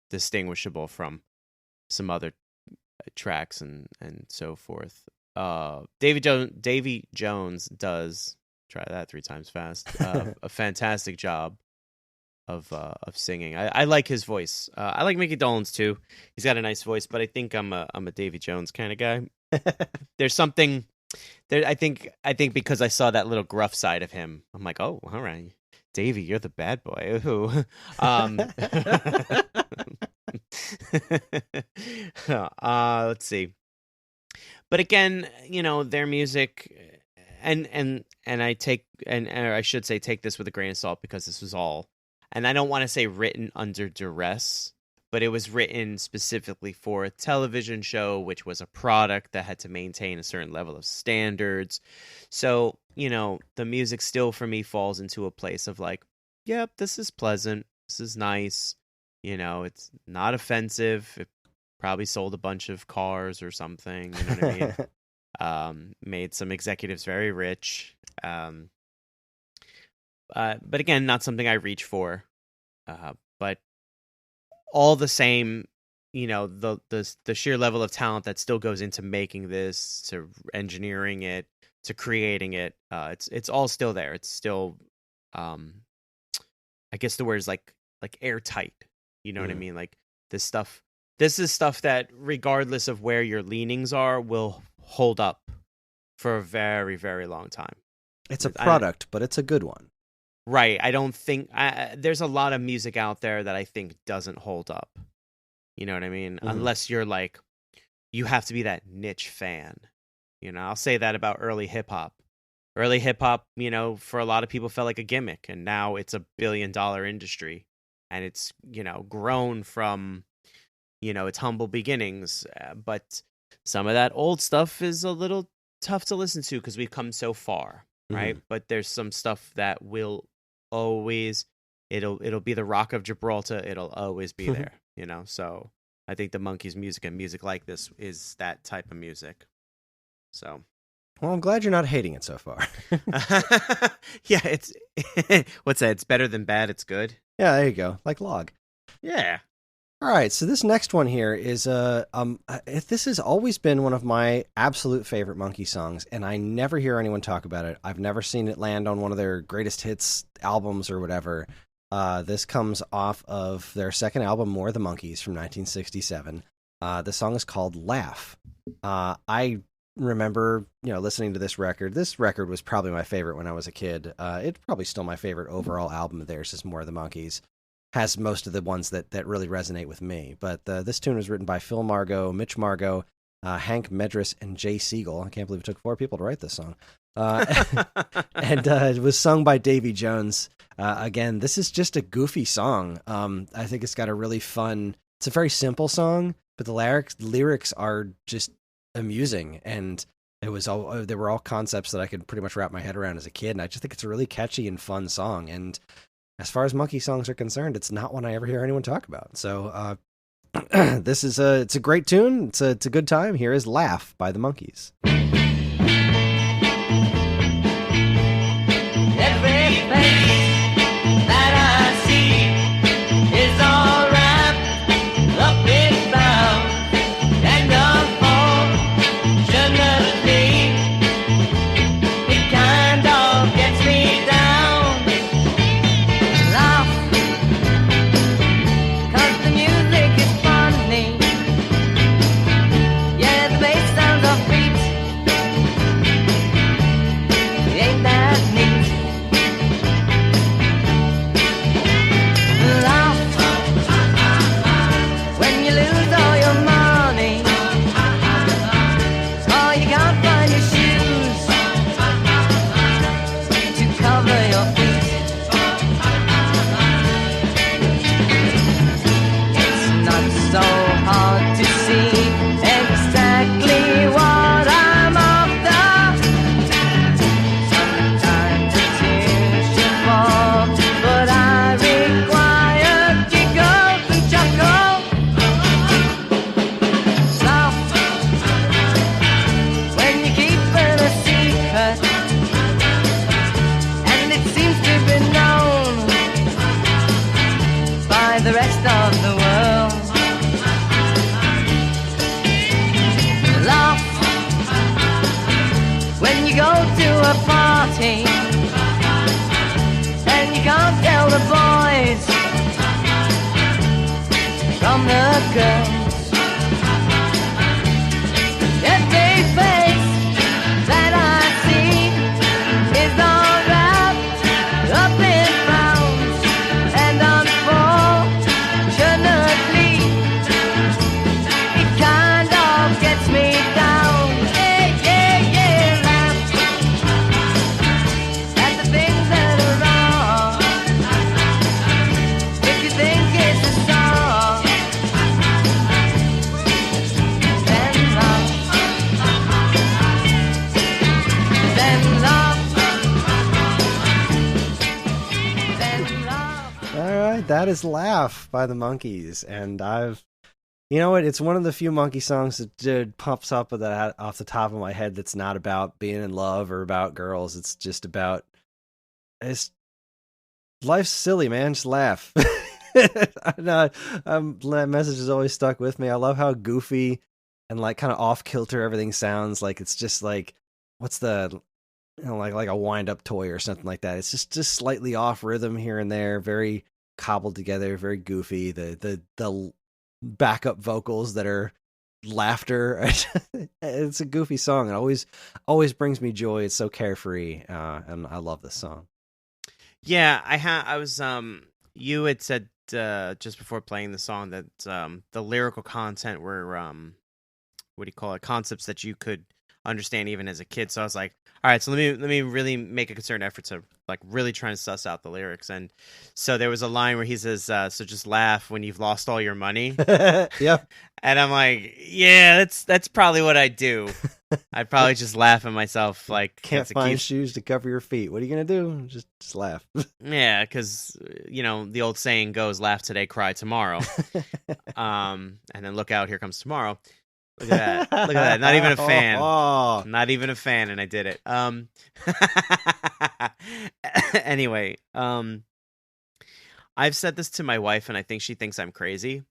distinguishable from some other tracks and so forth. Davy Jones does, try that 3 times fast, a fantastic job of singing. I like his voice. I like Mickey Dolenz too. He's got a nice voice, but I think I'm a Davy Jones kind of guy. There's something there. I think because I saw that little gruff side of him, I'm like, oh, all right, Davy, you're the bad boy. Ooh. Let's see. But again, their music, and I take, or I should say, take this with a grain of salt, because this was all, and I don't want to say written under duress, but it was written specifically for a television show, which was a product that had to maintain a certain level of standards. So, the music still for me falls into a place of like, yep, this is pleasant. This is nice. It's not offensive. It probably sold a bunch of cars or something. You know what I mean? Made some executives very rich. But again, not something I reach for. But all the same, the sheer level of talent that still goes into making this, to engineering it, to creating it, it's all still there. It's still, I guess the word is like airtight. You know what I mean? Like this is stuff that, regardless of where your leanings are, will hold up for a very, very long time. It's a product, but it's a good one. Right. I don't think there's a lot of music out there that I think doesn't hold up. You know what I mean? Mm-hmm. Unless you're like, you have to be that niche fan. I'll say that about early hip hop. Early hip hop, for a lot of people felt like a gimmick, and now it's $1 billion industry, and it's, grown from, its humble beginnings. But some of that old stuff is a little tough to listen to because we've come so far. Right. Mm-hmm. But there's some stuff that will always, it'll be the Rock of Gibraltar. It'll always be there, So I think the Monkees music and music like this is that type of music. So. Well, I'm glad you're not hating it so far. Yeah. It's, what's that? It's better than bad. It's good. Yeah, there you go. Like Log. Yeah. All right, so this next one here is this has always been one of my absolute favorite Monkees songs, and I never hear anyone talk about it. I've never seen it land on one of their greatest hits albums or whatever. This comes off of their second album, More the Monkees, from 1967. The song is called Laugh. I remember, listening to this record. This record was probably my favorite when I was a kid. It's probably still my favorite overall album of theirs is More of the Monkees. Has most of the ones that really resonate with me. But this tune was written by Phil Margo, Mitch Margo, Hank Medris, and Jay Siegel. I can't believe it took 4 people to write this song. And it was sung by Davy Jones. Again, this is just a goofy song. I think it's got a really fun... It's a very simple song, but the lyrics are just amusing. And there were all concepts that I could pretty much wrap my head around as a kid. And I just think it's a really catchy and fun song. And as far as Monkee songs are concerned, it's not one I ever hear anyone talk about. So it's a great tune. It's a good time. Here is Laugh by the Monkees. That is Laugh by the Monkees. And it's one of the few Monkee songs that pops up off the top of my head that's not about being in love or about girls. It's just about, life's silly, man. Just laugh. That message has always stuck with me. I love how goofy and like kind of off kilter everything sounds. Like it's just like, what's the, like a wind up toy or something like that. It's just slightly off rhythm here and there. Very cobbled together, very goofy. The backup vocals that are laughter. It's a goofy song. It always brings me joy. It's so carefree, and I love this song. Yeah, I was you had said just before playing the song that the lyrical content were what do you call it, concepts that you could understand even as a kid. So I was like, all right, so let me really make a concerted effort to like really try and suss out the lyrics. And so there was a line where he says, so just laugh when you've lost all your money. Yeah. And I'm like, yeah, that's probably what I'd do. I'd probably just laugh at myself. Like, can't find shoes to cover your feet. What are you going to do? Just laugh. Yeah, because, the old saying goes, laugh today, cry tomorrow. And then look out, here comes tomorrow. Look at that. Look at that. Not even a fan. Oh. Not even a fan, and I did it. Anyway, I've said this to my wife, and I think she thinks I'm crazy,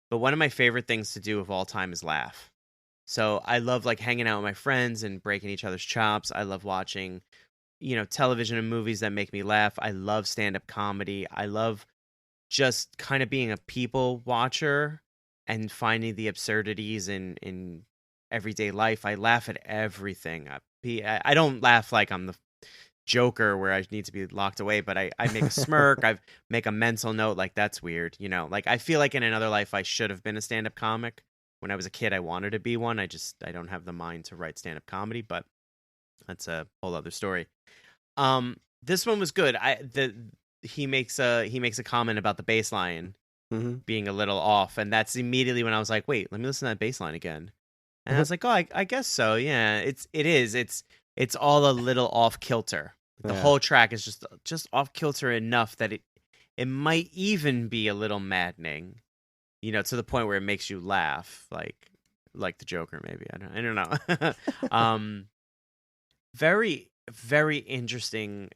but one of my favorite things to do of all time is laugh. So I love like hanging out with my friends and breaking each other's chops. I love watching, television and movies that make me laugh. I love stand-up comedy. I love just kind of being a people watcher. and finding the absurdities in everyday life. I laugh at everything. I don't laugh like I'm the Joker where I need to be locked away, but I make a smirk. I make a mental note like that's weird. Like I feel like in another life I should have been a stand-up comic. When I was a kid, I wanted to be one. I don't have the mind to write stand-up comedy, but that's a whole other story. This one was good. He makes a comment about the bass line being a little off, and that's immediately when I was like, wait, let me listen to that bass line again. And I was like, oh, I guess so. Yeah, it's all a little off kilter. The whole track is just off kilter enough that it might even be a little maddening, to the point where it makes you laugh, like the Joker, maybe. I don't know. Very, very interesting.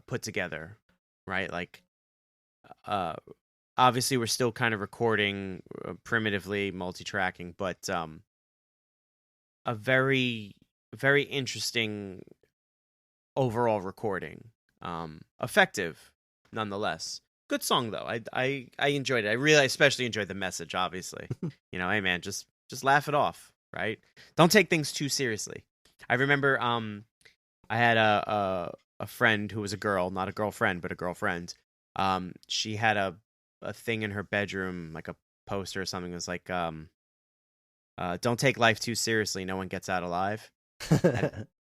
Put together, right? Like, obviously, we're still kind of recording primitively, multi-tracking, but a very, very interesting overall recording. Effective, nonetheless. Good song though. I enjoyed it. I really especially enjoyed the message. Obviously, hey man, just laugh it off, right? Don't take things too seriously. I remember I had a friend who was a girl, not a girlfriend, but a girlfriend. She had a thing in her bedroom, like a poster or something. It was like, don't take life too seriously. No one gets out alive.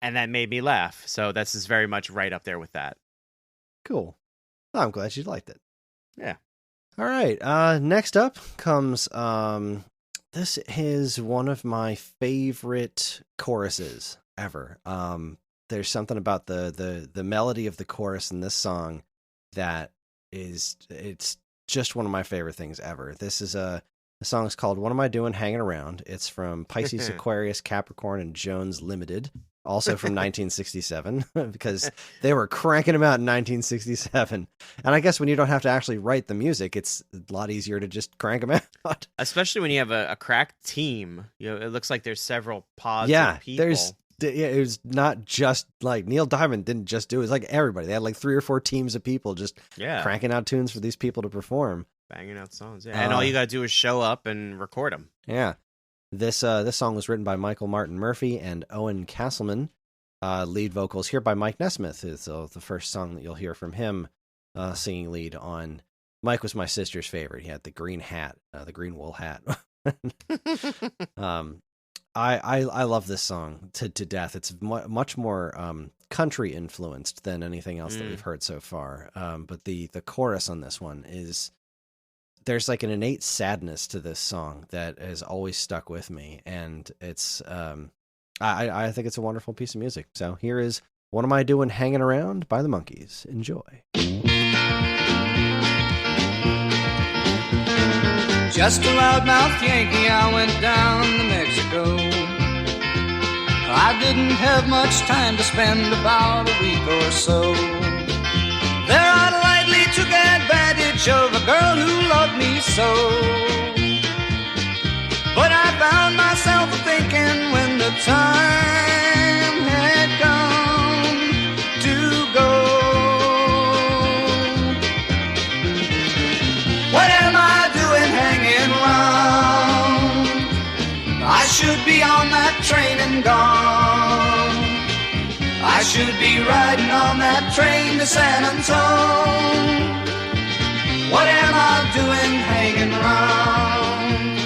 And that made me laugh. So this is very much right up there with that. Cool. Oh, I'm glad you liked it. Yeah. All right. Next up comes, this is one of my favorite choruses ever. There's something about the melody of the chorus in this song that it's just one of my favorite things ever. This is the song is called What Am I Doing Hanging Around? It's from Pisces, Aquarius, Capricorn, and Jones Limited, also from 1967, because they were cranking them out in 1967. And I guess when you don't have to actually write the music, it's a lot easier to just crank them out. Especially when you have a cracked team. It looks like there's several pods of people. It was not just like Neil Diamond didn't just do it. It was like everybody. They had like 3 or 4 teams of people just cranking out tunes for these people to perform. Banging out songs, yeah. And all you got to do is show up and record them. Yeah. This song was written by Michael Martin Murphey and Owen Castleman. Lead vocals here by Mike Nesmith. It's the first song that you'll hear from him singing lead on. Mike was my sister's favorite. He had the green hat, the green wool hat. I love this song to death. It's much more country influenced than anything else that we've heard so far. But the chorus on this one there's like an innate sadness to this song that has always stuck with me, and it's I think it's a wonderful piece of music. So here is What Am I Doing Hanging Around by the Monkees. Enjoy. Just a loudmouth Yankee, I went down to Mexico. I didn't have much time to spend, about a week or so. There I lightly took advantage of a girl who loved me so. But I found myself thinking when the time had come to go, what am I doing hanging around? I should be on that train and gone. I should be riding on that train to San Antone. What am I doing hanging around?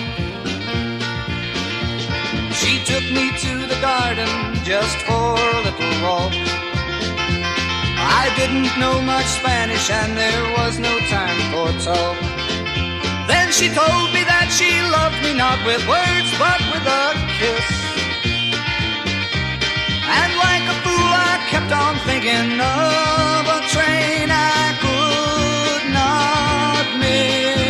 She took me to the garden just for a little walk. I didn't know much Spanish and there was no time for talk. Then she told me that she loved me not with words but with a kiss. And like a fool I kept on thinking of a train I could not miss.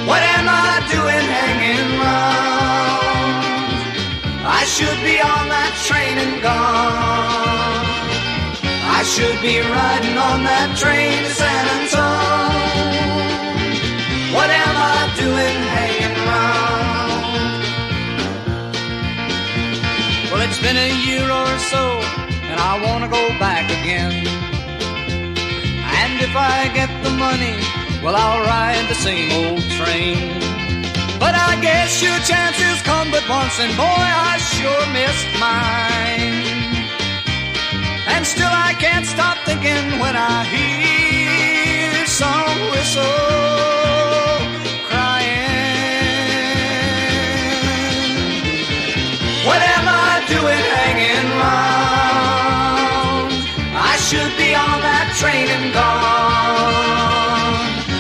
What am I doing hanging round? I should be on that train and gone. I should be riding on that train to San Antone. What am I doing hanging round? Well, it's been a year or so, and I want to go back again. And if I get the money, well, I'll ride the same old train. But I guess your chances come but once, and boy, I sure missed mine. And still I can't stop thinking when I hear some whistle crying. What am I doing hanging round? I should be on that train and gone.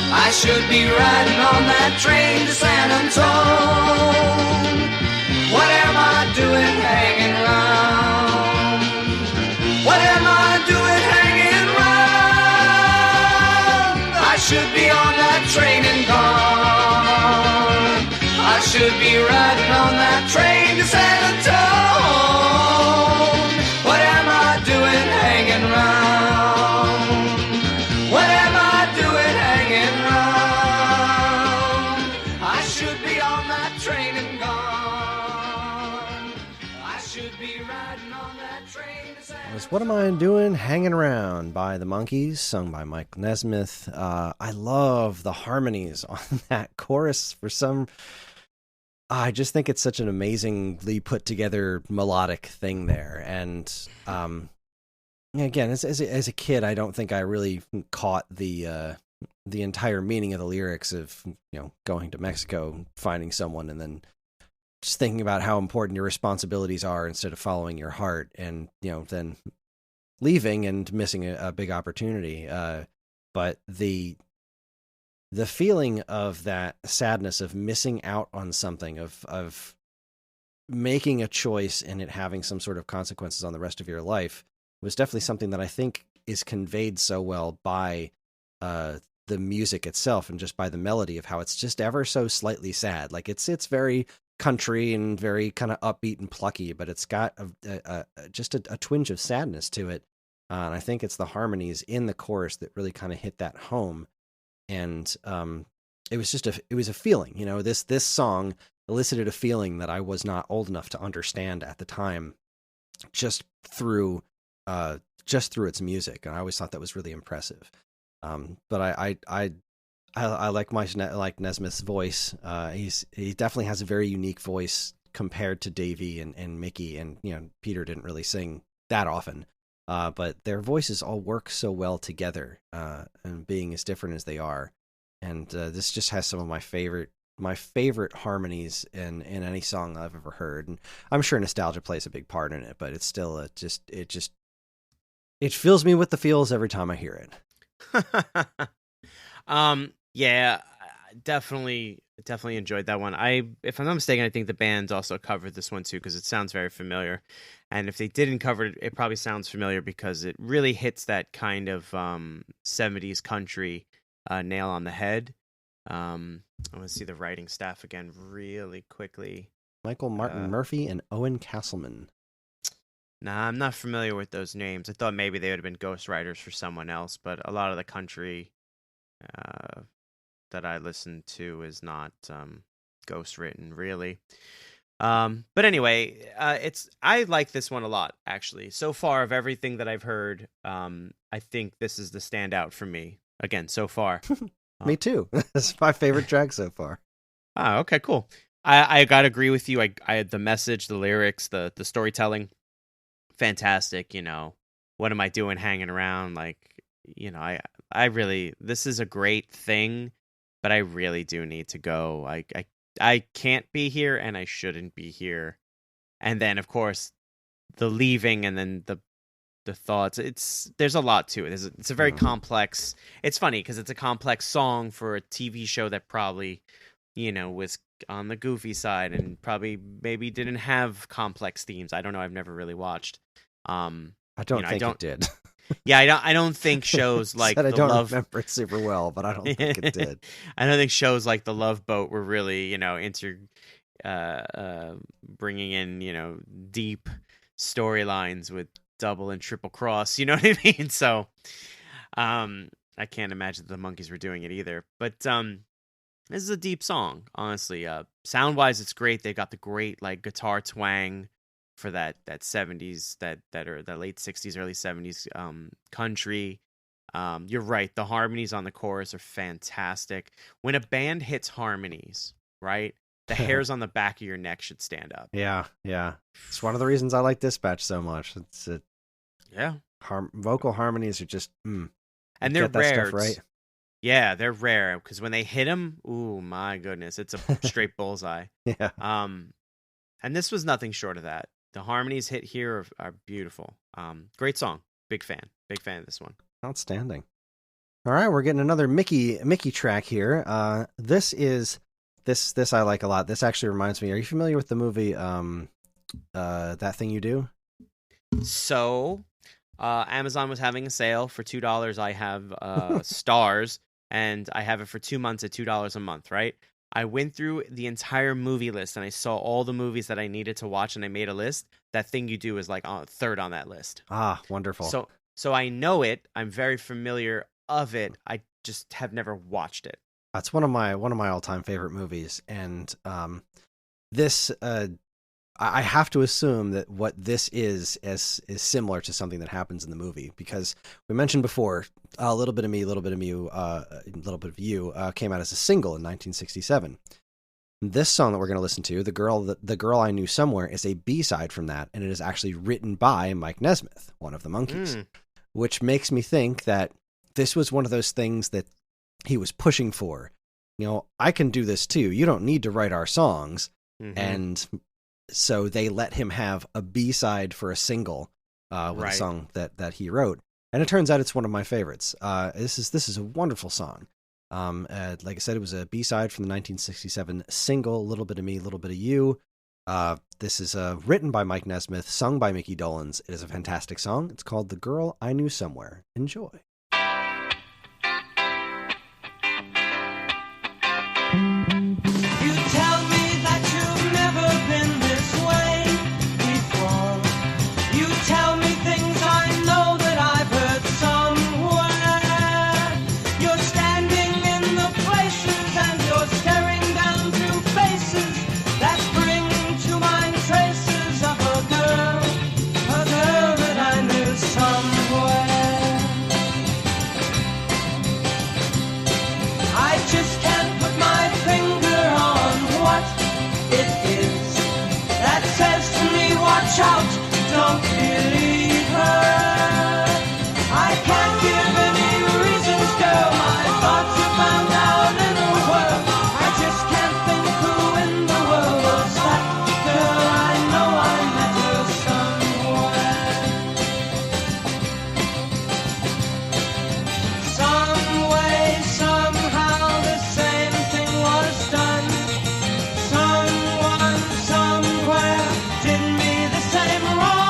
I should be riding on that train to San Antone. What am I doing hanging round? What am I doing hanging round? I should be on that train and gone. I should be riding on that train to San Antone. What am I doing hanging round? What am I doing hanging round? I should be on that train and gone. I should be riding on that train to San Antone. What Am I Doing Hanging Around by the Monkees, sung by Michael Nesmith. I love the harmonies on that chorus for some... I just think it's such an amazingly put together melodic thing there. And again, as a kid, I don't think I really caught the entire meaning of the lyrics of, going to Mexico, finding someone, and then just thinking about how important your responsibilities are instead of following your heart, and then leaving and missing a big opportunity. But the feeling of that sadness of missing out on something, of making a choice and it having some sort of consequences on the rest of your life, was definitely something that I think is conveyed so well by the music itself, and just by the melody of how it's just ever so slightly sad. Like it's very country and very kind of upbeat and plucky, but it's got just a twinge of sadness to it. And I think it's the harmonies in the chorus that really kind of hit that home. And it was a feeling, this song elicited a feeling that I was not old enough to understand at the time, just through its music. And I always thought that was really impressive. But I like Nesmith's voice. He definitely has a very unique voice compared to Davey and Mickey, and Peter didn't really sing that often. But their voices all work so well together, and being as different as they are. And this just has some of my favorite harmonies in any song I've ever heard. And I'm sure nostalgia plays a big part in it, but it's still it fills me with the feels every time I hear it. Yeah, definitely enjoyed that one. If I'm not mistaken, I think the band's also covered this one too, because it sounds very familiar. And if they didn't cover it, it probably sounds familiar because it really hits that kind of 70s country nail on the head. I want to see the writing staff again really quickly. Michael Martin Murphy and Owen Castleman. Nah, I'm not familiar with those names. I thought maybe they would have been ghostwriters for someone else, but a lot of the country that I listened to is not ghostwritten, really. But anyway, I like this one a lot, actually. So far, of everything that I've heard, I think this is the standout for me. Again, so far. Me too. It's my favorite track so far. Oh, okay, cool. I gotta agree with you. I the message, the lyrics, the storytelling, fantastic. What am I doing hanging around? Like, I really, this is a great thing, but I really do need to go. I can't be here, and I shouldn't be here. And then, of course, the leaving, and then the thoughts. There's a lot to it. It's a very complex. It's funny because it's a complex song for a TV show that probably, was on the goofy side and probably maybe didn't have complex themes. I don't know. I've never really watched. I don't think it did. Yeah, I don't think shows like I don't remember it super well, but I don't think it did. I don't think shows like The Love Boat were really, bringing in, deep storylines with double and triple cross. You know what I mean? So, I can't imagine the Monkees were doing it either. But this is a deep song, honestly. Sound wise, it's great. They got the great guitar twang for that 70s, that late 60s, early 70s country. You're right. The harmonies on the chorus are fantastic. When a band hits harmonies, right, the hairs on the back of your neck should stand up. Yeah. It's one of the reasons I like Dispatch so much. It's vocal harmonies are just and they're get that rare, stuff right. Yeah, they're rare because when they hit them, ooh, my goodness, it's a straight bullseye. Yeah. And this was nothing short of that. The harmonies hit here are beautiful. Great song. Big fan of this one. Outstanding. All right, we're getting another Mickey track here. This I like a lot. This actually reminds me. Are you familiar with the movie That Thing You Do? So, Amazon was having a sale for $2. I have Stars, and I have it for 2 months at $2 a month, right? I went through the entire movie list, and I saw all the movies that I needed to watch, and I made a list. That Thing You Do is like third on that list. Ah, wonderful. So I know it. I'm very familiar of it. I just have never watched it. That's one of my all-time favorite movies, and this I have to assume that what this is similar to something that happens in the movie, because we mentioned before, A Little Bit of Me, A Little Bit of You, A Little Bit of You came out as a single in 1967. This song that we're going to listen to, the girl I Knew Somewhere, is a B-side from that, and it is actually written by Mike Nesmith, one of the Monkees, which makes me think that this was one of those things that he was pushing for. You know, I can do this too. You don't need to write our songs. And so they let him have a B-side for a single with a song that he wrote. And it turns out it's one of my favorites. This is a wonderful song. Like I said, it was a B-side from the 1967 single, Little Bit of Me, Little Bit of You. This is written by Mike Nesmith, sung by Mickey Dolenz. It is a fantastic song. It's called The Girl I Knew Somewhere. Enjoy. You tell me that you've never been this way before. You tell me things I know that I've heard somewhere. You're standing in the places and you're staring down through faces that bring to mind traces of a girl that I knew somewhere. I just can't put my finger on what it is that says to me, watch out, don't believe her. I can't give any reasons, girl, my thoughts are found out in a whirl. I just can't think who in the world was that girl. I know I met her somewhere. Some way, somehow, the same thing was done. Someone, somewhere, did me the same wrong.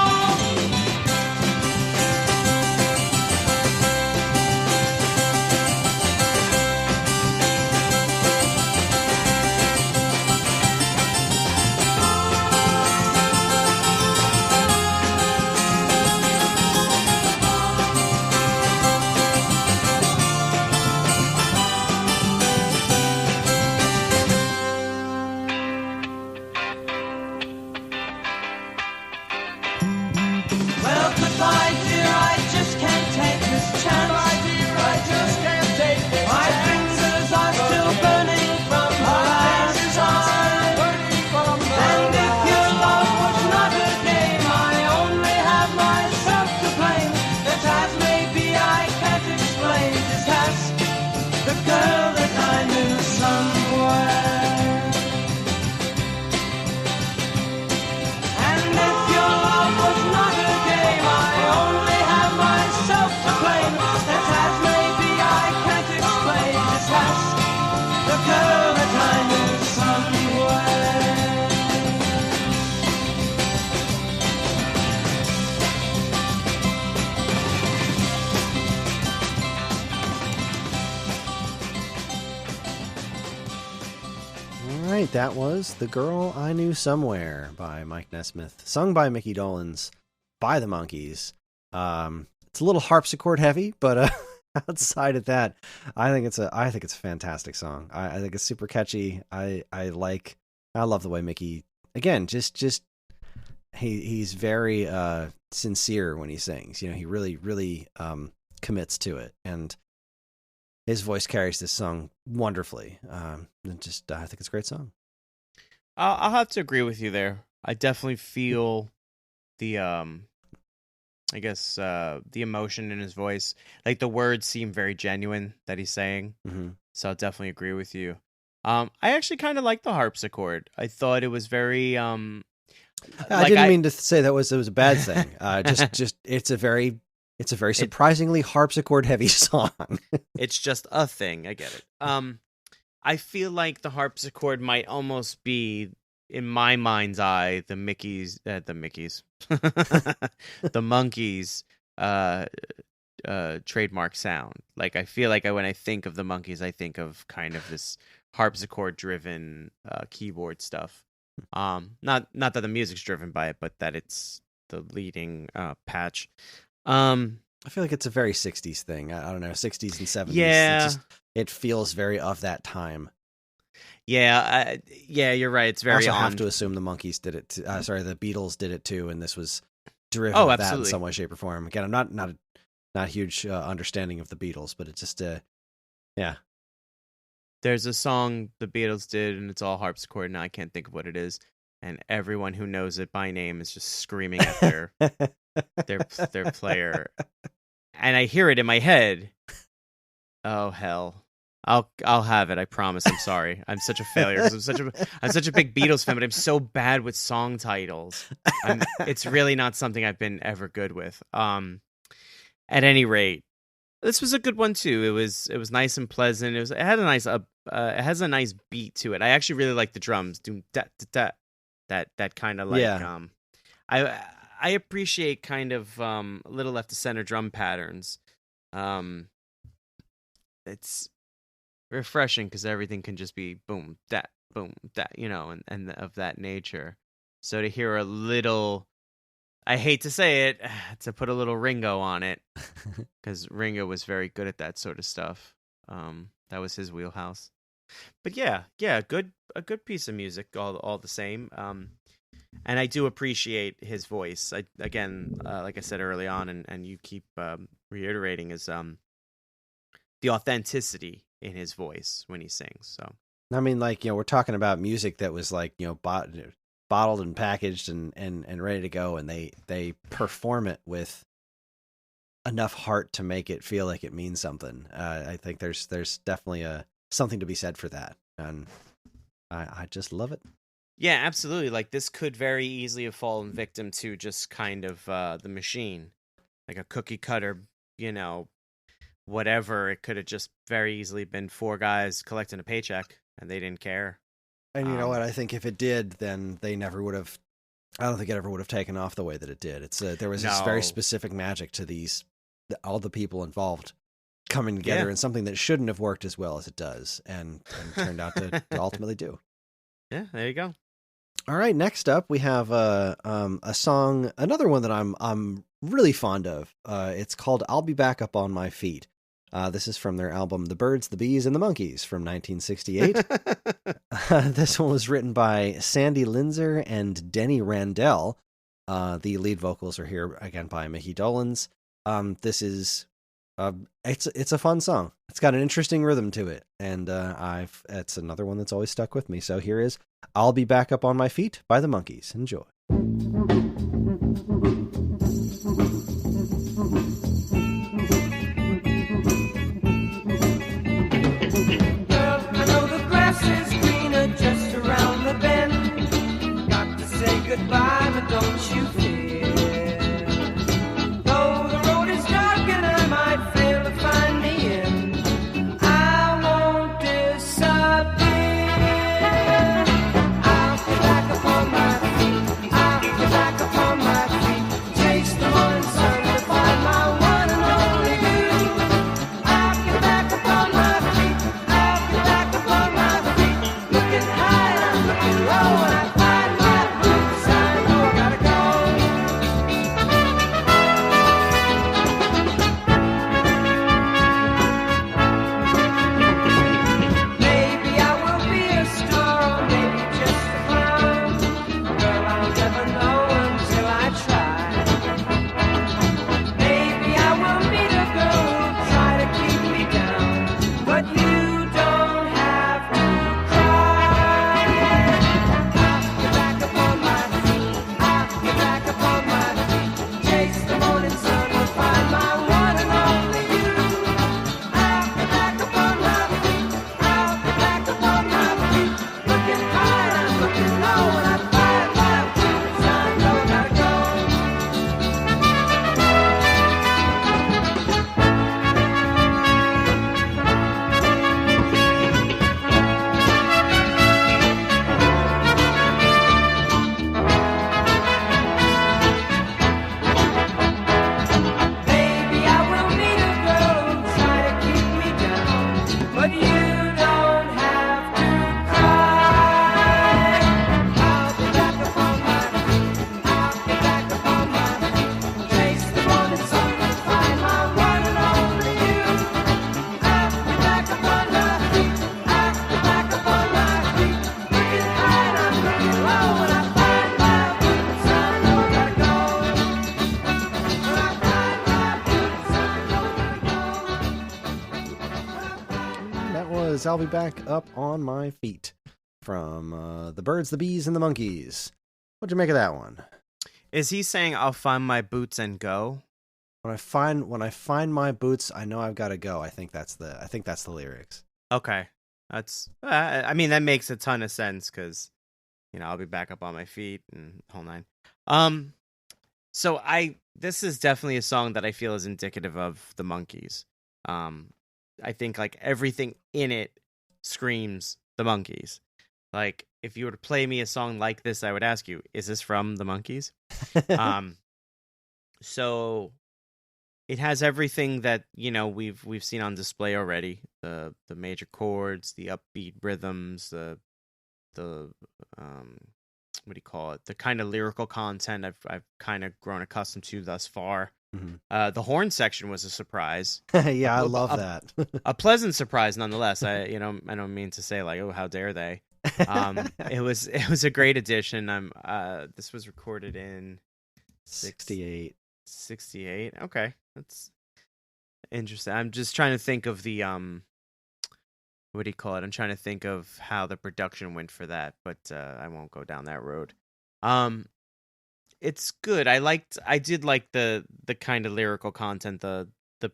Well, goodbye, dear, I just can't take this chance. Goodbye, dear, I just can't take this chance. My fingers are still burning from last time. And if your love was not a game, I only have myself to blame. The task maybe I can't explain. Just ask the girl that I knew somewhere. And if your love was not a game, I only have myself to blame. That task maybe I can't explain. Just ask the girl that I knew somewhere. All right, that was The Girl I Knew Somewhere by Mike Nesmith, sung by Mickey Dolenz, by the Monkees. It's a little harpsichord heavy, but outside of that, I think it's a fantastic song. I think it's super catchy. I love the way Mickey, again, just he's very sincere when he sings. You know, he really commits to it, and his voice carries this song wonderfully. And just I think it's a great song. I'll have to agree with you there. I definitely feel the I guess the emotion in his voice. Like the words seem very genuine that he's saying. Mm-hmm. So I'll definitely agree with you. I actually kind of like the harpsichord. I thought it was very I didn't mean to say that it was a bad thing. Just it's a very surprisingly harpsichord heavy song. It's just a thing. I get it. I feel like the harpsichord might almost be, in my mind's eye, the Monkees, the Monkees trademark sound. Like I feel like when I think of the Monkees, I think of kind of this harpsichord-driven keyboard stuff. Not that the music's driven by it, but that it's the leading patch. I feel like it's a very 60s thing. I don't know, 60s and 70s. Yeah. It feels very of that time. Yeah, you're right. It's very. I also have to assume the Monkees did it. The Beatles did it too, and this was driven Oh, by that in absolutely. some way, shape, or form. Again, I'm not a huge understanding of the Beatles, but it's just yeah. There's a song the Beatles did, and it's all harpsichord, and I can't think of what it is. And everyone who knows it by name is just screaming at their player, and I hear it in my head. Oh hell! I'll have it. I promise. I'm sorry. I'm such a failure because I'm such a big Beatles fan, but I'm so bad with song titles. It's really not something I've been ever good with. At any rate, this was a good one too. It was nice and pleasant. It had a nice it has a nice beat to it. I actually really like the drums. Doom da da da. That kind of like I appreciate kind of a little left to center drum patterns. It's refreshing because everything can just be boom that, and of that nature. So to hear a little, I hate to say it, to put a little Ringo on it, because Ringo was very good at that sort of stuff. That was his wheelhouse. But yeah, a good piece of music, all the same. And I do appreciate his voice. Again, like I said early on, and you keep reiterating, is the authenticity in his voice when he sings. So I mean, like, we're talking about music that was like, bottled and packaged and ready to go, and they perform it with enough heart to make it feel like it means something. I think there's definitely something to be said for that, and I just love it. Yeah, absolutely. Like this could very easily have fallen victim to just kind of the machine, like a cookie cutter, whatever. It could have just very easily been four guys collecting a paycheck, and they didn't care. And you know what? I think if it did, then they never would have. I don't think it ever would have taken off the way that it did. It's there was this very specific magic to all the people involved coming together in something that shouldn't have worked as well as it does, and turned out to ultimately do. Yeah, there you go. All right, next up we have a song, another one that I'm really fond of. It's called "I'll Be Back Up on My Feet." This is from their album "The Birds, the Bees, and the Monkees" from 1968. This one was written by Sandy Linzer and Denny Randell. The lead vocals are here again by Mickey Dolenz. This is it's a fun song. It's got an interesting rhythm to it, and it's another one that's always stuck with me. So here is "I'll Be Back Up on My Feet" by the Monkees. Enjoy. Goodbye, but don't you fear. Though the road is dark and I might fail to find the end, I won't disappear. I'll be back upon my feet. I'll be back upon my feet. was I'll Be Back Up on My Feet from the Birds, the Bees, and the Monkees. What'd you make of that one? Is he saying I'll find my boots and go? When I find my boots, I know I've got to go. I think that's the lyrics. Okay. That's I mean, that makes a ton of sense because, I'll be back up on my feet and whole nine. So this is definitely a song that I feel is indicative of the Monkees. I think like everything in it screams the Monkees. Like if you were to play me a song like this, I would ask you, is this from the Monkees? So it has everything that, we've seen on display already. The major chords, the upbeat rhythms, the what do you call it? The kind of lyrical content I've kind of grown accustomed to thus far. Mm-hmm. The horn section was a surprise. Yeah, I love that. A pleasant surprise nonetheless. I don't mean to say like, oh, how dare they? It was a great addition. This was recorded in 68. 68. Okay, that's interesting. I'm just trying to think of the what do you call it? I'm trying to think of how the production went for that, but I won't go down that road. It's good. I did like the kind of lyrical content, the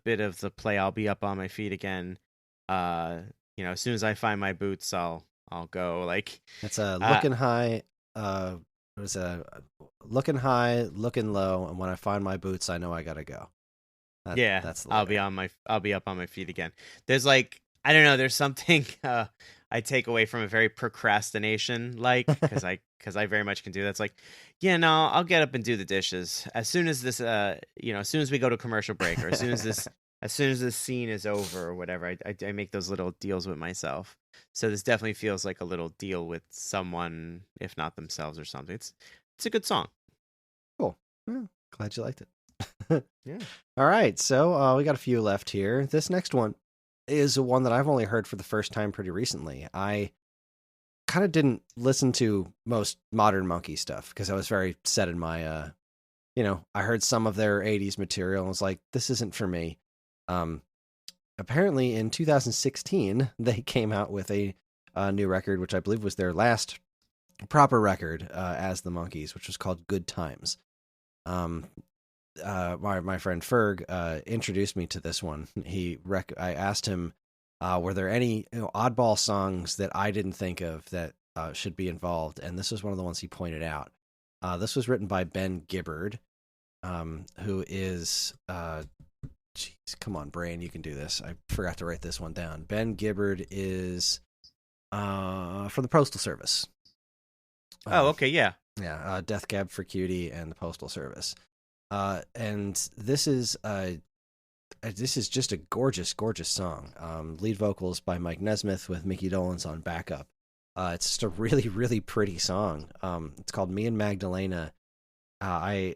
bit of the play I'll be up on my feet again. As soon as I find my boots, I'll go. Like it's a looking high. It was a looking high, looking low, and when I find my boots, I know I gotta go. That's I'll be up on my feet again. There's like, I don't know. There's something I take away from a very procrastination, like because I very much can do that. It's like, I'll get up and do the dishes as soon as this, as soon as we go to commercial break, or as soon as this scene is over, or whatever. I make those little deals with myself. So this definitely feels like a little deal with someone, if not themselves or something. It's a good song. Cool. Yeah, glad you liked it. Yeah. All right. So we got a few left here. This next one is one that I've only heard for the first time pretty recently. I kind of didn't listen to most modern Monkee stuff because I was very set in my, I heard some of their 80s material and was like, this isn't for me. Apparently in 2016, they came out with a new record, which I believe was their last proper record as the Monkees, which was called Good Times. My friend Ferg introduced me to this one. I asked him, were there any oddball songs that I didn't think of that should be involved? And this was one of the ones he pointed out. This was written by Ben Gibbard, who is... Jeez, come on, brain, you can do this. I forgot to write this one down. Ben Gibbard is from the Postal Service. Oh, okay, yeah. Yeah, Death Cab for Cutie and the Postal Service. And this is just a gorgeous, gorgeous song. Lead vocals by Mike Nesmith with Mickey Dolenz on backup. It's just a really, really pretty song. It's called Me and Magdalena. I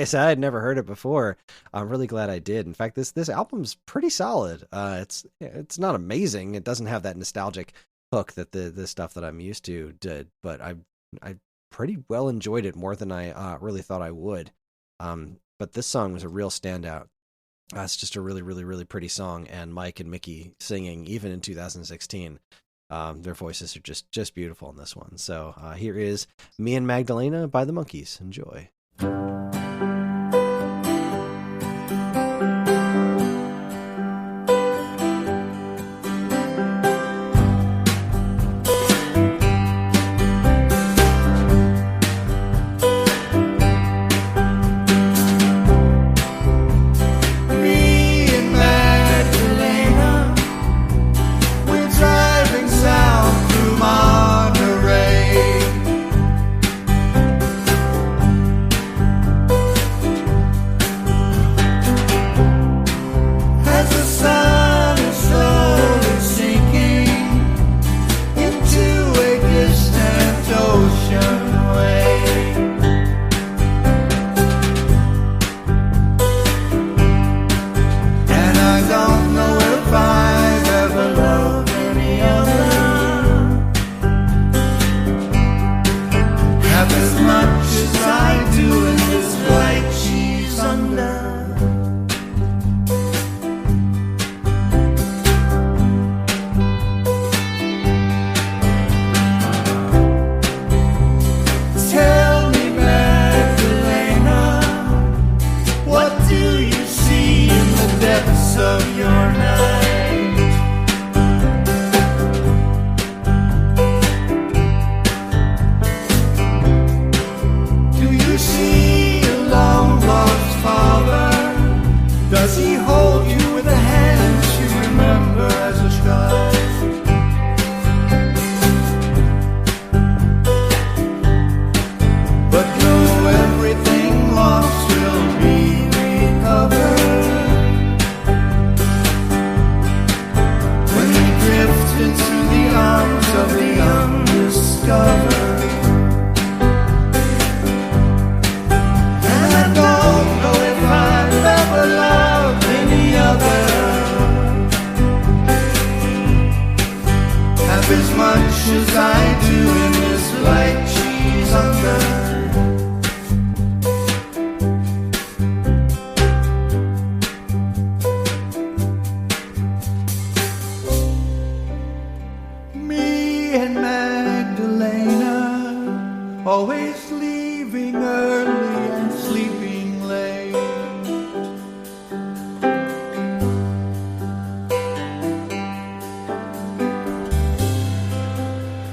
had never heard it before. I'm really glad I did. In fact, this album's pretty solid. It's not amazing. It doesn't have that nostalgic hook that the stuff that I'm used to did, but I pretty well enjoyed it, more than I really thought I would. But this song was a real standout. It's just a really, really, really pretty song, and Mike and Mickey singing, even in 2016. Their voices are just beautiful in this one. So here is Me and Magdalena by the Monkees. Enjoy. always leaving early and sleeping late.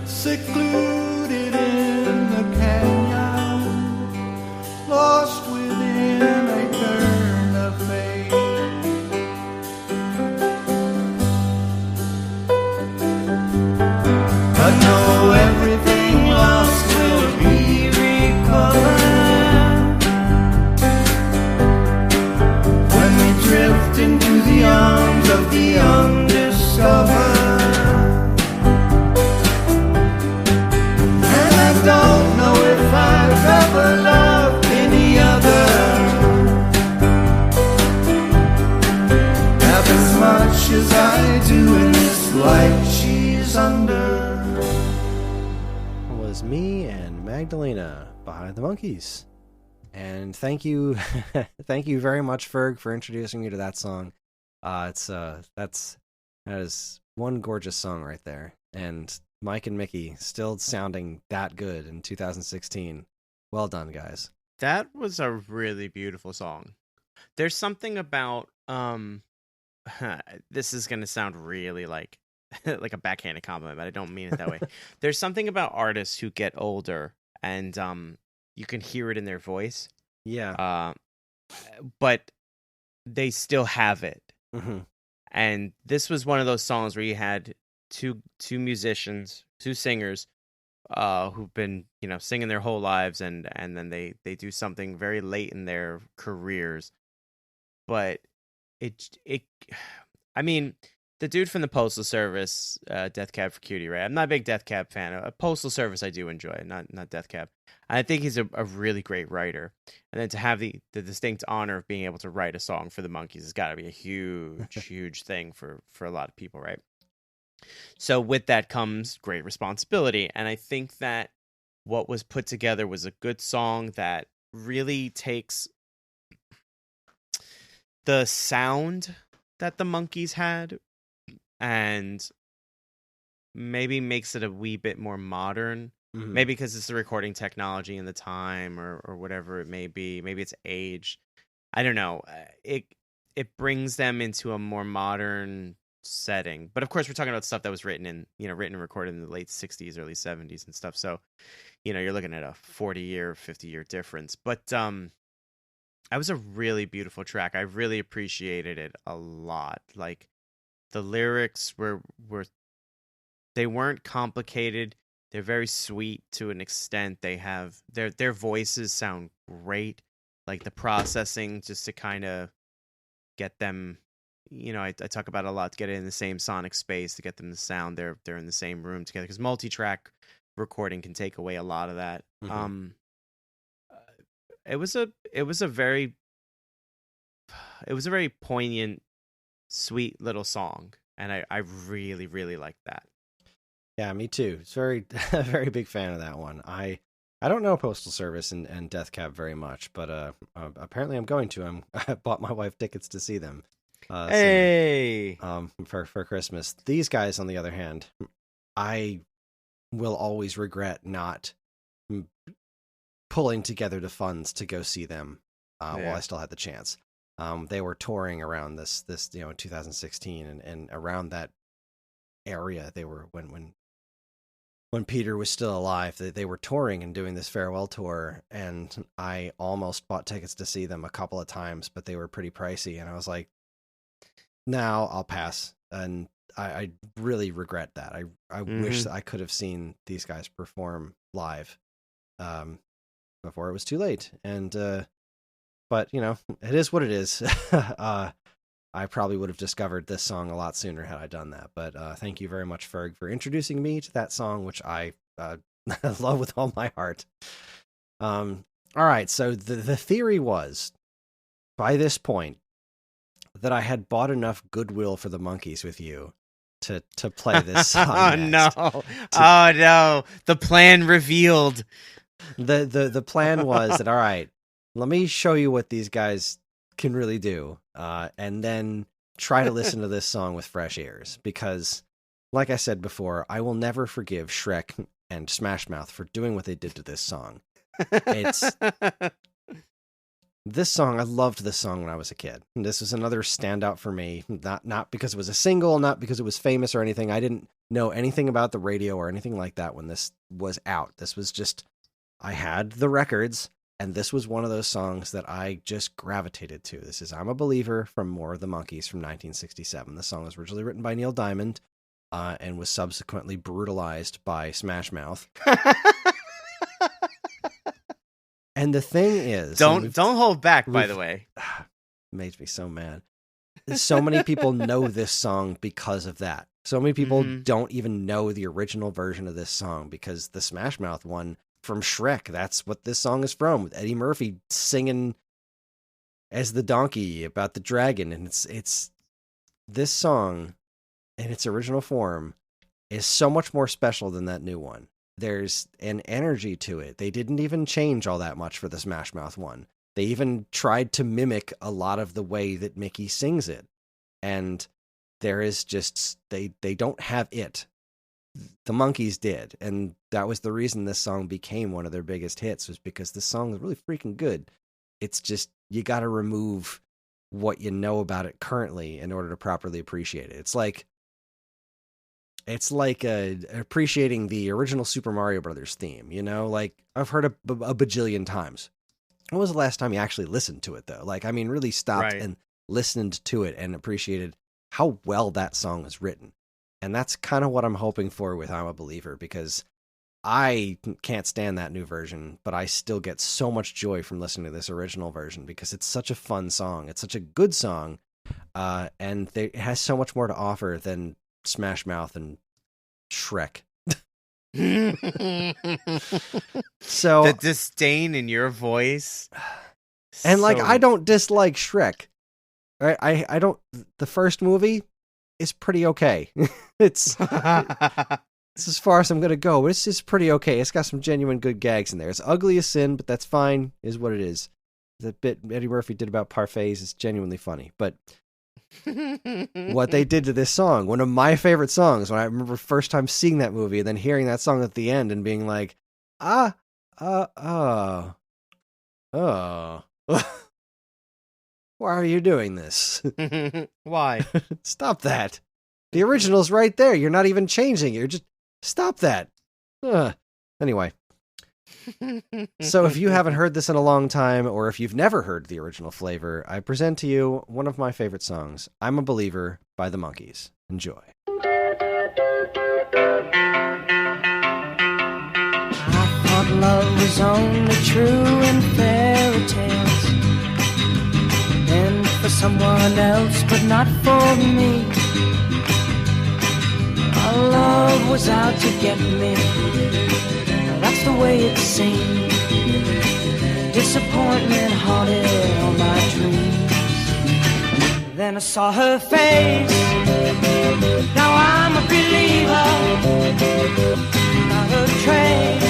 Secluded in the canyon, lost within a turn of fate. But know everything lost will be recovered when we drift into the arms of the undiscovered. And I don't know if I've ever loved any other half as much as I do in this light she's under. Was me and Magdalena behind the Monkees. And thank you thank you very much, Ferg, for introducing me to that song. That is one gorgeous song right there. And Mike and Mickey still sounding that good in 2016. Well done, guys. That was a really beautiful song. There's something about this is gonna sound really like like a backhanded compliment, but I don't mean it that way. There's something about artists who get older and you can hear it in their voice. Yeah. But they still have it. Mm-hmm. And this was one of those songs where you had two musicians, two singers, who've been, singing their whole lives, and then they do something very late in their careers. But I mean, the dude from the Postal Service, Death Cab for Cutie, right? I'm not a big Death Cab fan. Postal Service I do enjoy, not Death Cab. I think he's a really great writer. And then to have the distinct honor of being able to write a song for the Monkees has got to be a huge, huge thing for a lot of people, right? So with that comes great responsibility. And I think that what was put together was a good song that really takes the sound that the Monkees had and maybe makes it a wee bit more modern. Mm-hmm. Maybe because it's the recording technology in the time or whatever it may be. Maybe it's age. I don't know. It brings them into a more modern setting. But of course, we're talking about stuff that was written and recorded in the late 60s, early 70s and stuff. So, you're looking at a 40-year, 50-year difference. But that was a really beautiful track. I really appreciated it a lot. Like, the lyrics they weren't complicated. They're very sweet to an extent. They have their voices sound great. Like the processing just to kind of get them, I talk about it a lot, to get it in the same sonic space, to get them to sound they're in the same room together, because multi-track recording can take away a lot of that. Mm-hmm. It was a very poignant, sweet little song, and I really, really liked that. Yeah, me too. It's a very big fan of that one. I don't know Postal Service and Death Cab very much, but apparently I'm going to. I bought my wife tickets to see them. Hey! For Christmas. These guys, on the other hand, I will always regret not pulling together the funds to go see them while I still had the chance. They were touring around this 2016 and around that area. They were when Peter was still alive, they were touring and doing this farewell tour, and I almost bought tickets to see them a couple of times, but they were pretty pricey, and I was like, no, I'll pass. And I really regret that. I wish I could have seen these guys perform live before it was too late. And but it is what it is. I probably would have discovered this song a lot sooner had I done that. But thank you very much, Ferg, for introducing me to that song, which I love with all my heart. All right, so the theory was, by this point, that I had bought enough goodwill for the Monkees with you to play this song. Oh no! The plan revealed. The plan was that, all right, let me show you what these guys can really do, and then try to listen to this song with fresh ears, because like I said before, I will never forgive Shrek and Smash Mouth for doing what they did to this song. It's this song. I loved this song when I was a kid. And this was another standout for me. Not because it was a single, not because it was famous or anything. I didn't know anything about the radio or anything like that when this was out. This was just, I had the records, and this was one of those songs that I just gravitated to. This is I'm a Believer from More of the Monkees from 1967. The song was originally written by Neil Diamond and was subsequently brutalized by Smash Mouth. And the thing is... Don't hold back, by the way. Makes me so mad. So many people know this song because of that. So many people don't even know the original version of this song because the Smash Mouth one from Shrek, that's what this song is from, with Eddie Murphy singing as the donkey about the dragon. And it's this song in its original form is so much more special than that new one. There's an energy to it. They didn't even change all that much for the Smash Mouth one. They even tried to mimic a lot of the way that Mickey sings it. And there is just, they don't have it. The Monkees did. And that was the reason this song became one of their biggest hits, was because this song is really freaking good. It's just, you got to remove what you know about it currently in order to properly appreciate it. It's like appreciating the original Super Mario Brothers theme, you know? Like, I've heard a bajillion times. When was the last time you actually listened to it, though? Like, I mean, really stopped and listened to it and appreciated how well that song is written. And that's kind of what I'm hoping for with I'm a Believer, because I can't stand that new version, but I still get so much joy from listening to this original version because it's such a fun song. It's such a good song, and it has so much more to offer than Smash Mouth and Shrek. So the disdain in your voice, and like, I don't dislike Shrek. Right? I don't. The first movie is pretty okay. It's as far as I'm gonna go, but it's pretty okay. It's got some genuine good gags in there. It's ugly as sin, but that's fine. Is what it is. The bit Eddie Murphy did about parfaits is genuinely funny, but what they did to this song, one of my favorite songs, when I remember first time seeing that movie and then hearing that song at the end and being like, why are you doing this? Why? Stop that. The original's right there. You're not even changing it. You're just, stop that. Anyway. So if you haven't heard this in a long time, or if you've never heard the original flavor, I present to you one of my favorite songs, I'm a Believer by the Monkees. Enjoy. I thought love was only true in fairy tales, and for someone else, but not for me. Our love was out to get me. That's the way it seemed. Disappointment haunted all my dreams. Then I saw her face. Now I'm a believer. Not a trace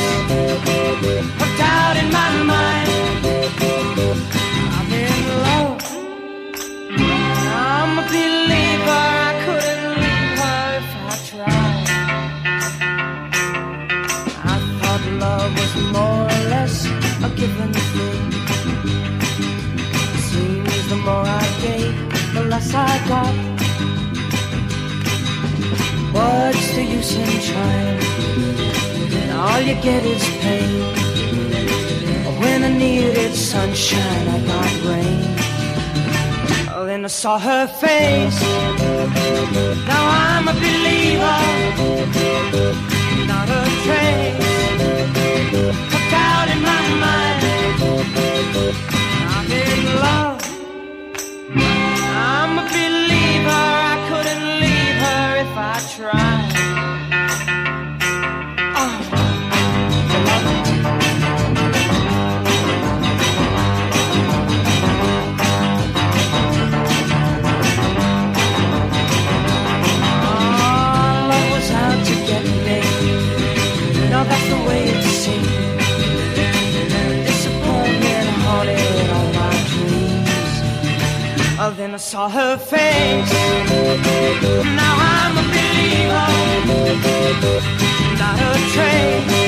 of doubt in my mind. I'm in love. I'm a believer. I couldn't leave her if I tried. Love was more or less a given thing. Seems the more I gave, the less I got. What's the use in trying? All you get is pain. When I needed sunshine, I got rain. Then I saw her face. Now I'm a believer. Not a trace of doubt in my mind. I'm in love. I'm a believer. I couldn't leave her if I tried. Love was out to get me. Now that's the way it seemed. Disappointment haunted all my dreams. Then I saw her face. Now I'm a believer. Not a trace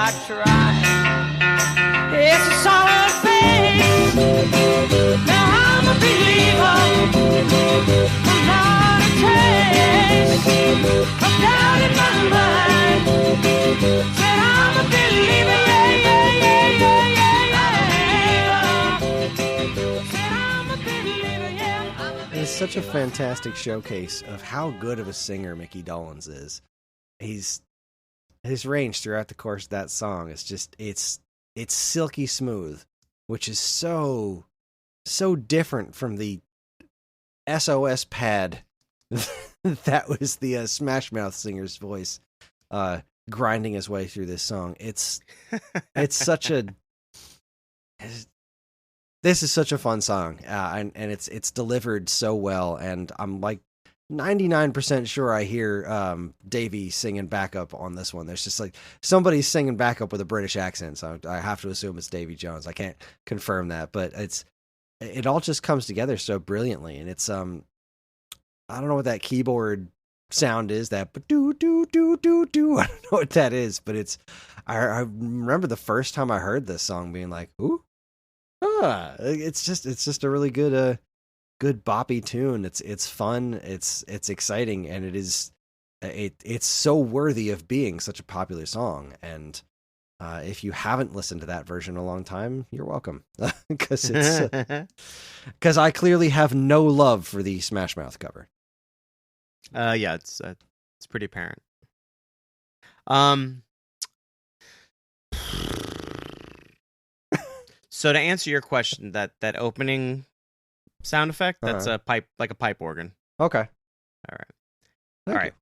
I try. It's a solid faith. Now I'm a believer. I'm not a trace of doubt in my mind. Said I'm a believer. Yeah, yeah, yeah, yeah, yeah, yeah. Said I'm a believer. Yeah. It's such a fantastic showcase of how good of a singer Mickey Dolenz is. His range throughout the course of that song is just it's silky smooth, which is so different from the SOS pad that was the Smash Mouth singer's voice grinding his way through this song. It's such a this is such a fun song, and it's delivered so well, and I'm like 99% sure I hear Davey singing backup on this one. There's just like somebody's singing backup with a British accent, so I have to assume it's Davy Jones. I can't confirm that, but it all just comes together so brilliantly, and it's I don't know what that keyboard sound is, that do do do do do. I don't know what that is, but I remember the first time I heard this song being like, ooh, it's just a really good boppy tune. It's fun, it's exciting, and it's so worthy of being such a popular song. And if you haven't listened to that version in a long time, you're welcome, because I clearly have no love for the Smash Mouth cover. Yeah, it's pretty apparent. So to answer your question, that opening sound effect, that's a pipe, like a pipe organ. Okay. All right. Thank All right.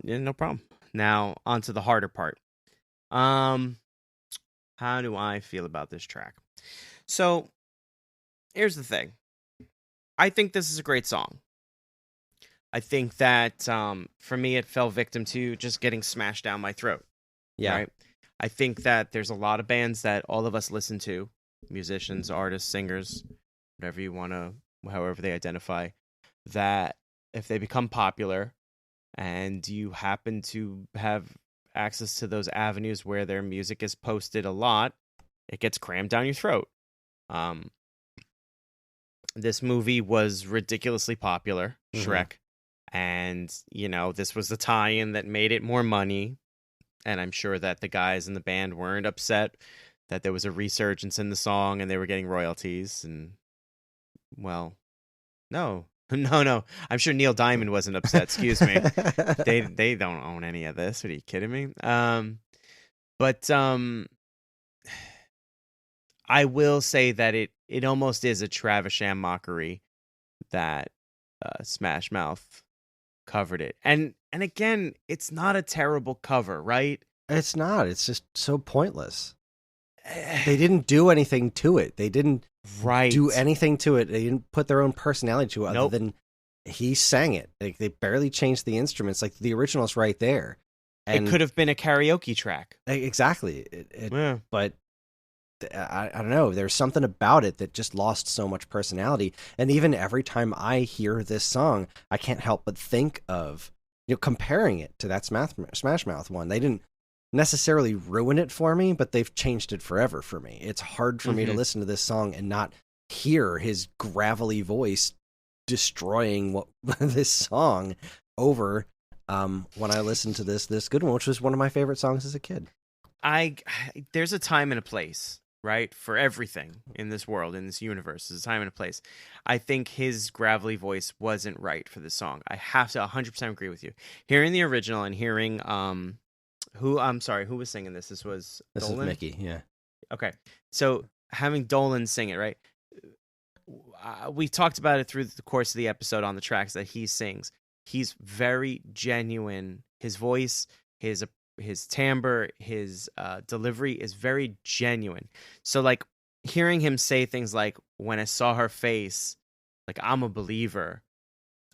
Yeah, no problem. Now on to the harder part. How do I feel about this track? So here's the thing. I think this is a great song. I think that for me, it fell victim to just getting smashed down my throat. Yeah. Right? I think that there's a lot of bands that all of us listen to, musicians, artists, singers, whatever you want to, however they identify, that if they become popular and you happen to have access to those avenues where their music is posted a lot, it gets crammed down your throat. This movie was ridiculously popular, Shrek, and, this was the tie-in that made it more money, and I'm sure that the guys in the band weren't upset that there was a resurgence in the song and they were getting royalties, and, well, no. I'm sure Neil Diamond wasn't upset. Excuse me. They don't own any of this. What, are you kidding me? But I will say that it almost is a Travisham mockery that Smash Mouth covered it. And again, it's not a terrible cover, right? It's not. It's just so pointless. They didn't do anything to it. They didn't do anything to it. They didn't put their own personality to it other than he sang it. Like, they barely changed the instruments. Like, the original's right there. And it could have been a karaoke track. Exactly. Yeah. But I don't know. There's something about it that just lost so much personality. And even every time I hear this song, I can't help but think of, comparing it to that Smash Mouth one. They didn't necessarily ruin it for me, but they've changed it forever for me. It's hard for me to listen to this song and not hear his gravelly voice destroying this song over when I listened to this good one, which was one of my favorite songs as a kid. There's a time and a place, right, for everything in this world, in this universe. There's a time and a place. I think his gravelly voice wasn't right for the song. I have to 100% agree with you. Hearing the original and hearing who was singing this? This was Dolan? Is Mickey, yeah. Okay, so having Dolan sing it, right? We talked about it through the course of the episode on the tracks that he sings. He's very genuine. His voice, his timbre, his delivery is very genuine. So, like, hearing him say things like, when I saw her face, like, I'm a believer.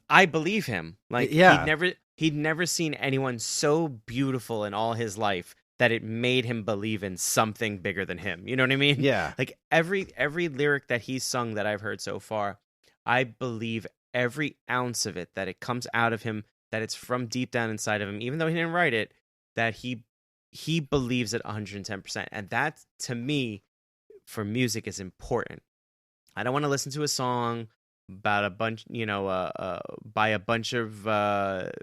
I believe him. Like, yeah. He'd never seen anyone so beautiful in all his life that it made him believe in something bigger than him. You know what I mean? Yeah. Like, every lyric that he's sung that I've heard so far, I believe every ounce of it, that it comes out of him, that it's from deep down inside of him, even though he didn't write it, that he he believes it 110%, and that to me for music is important. I don't want to listen to a song about a bunch, by a bunch of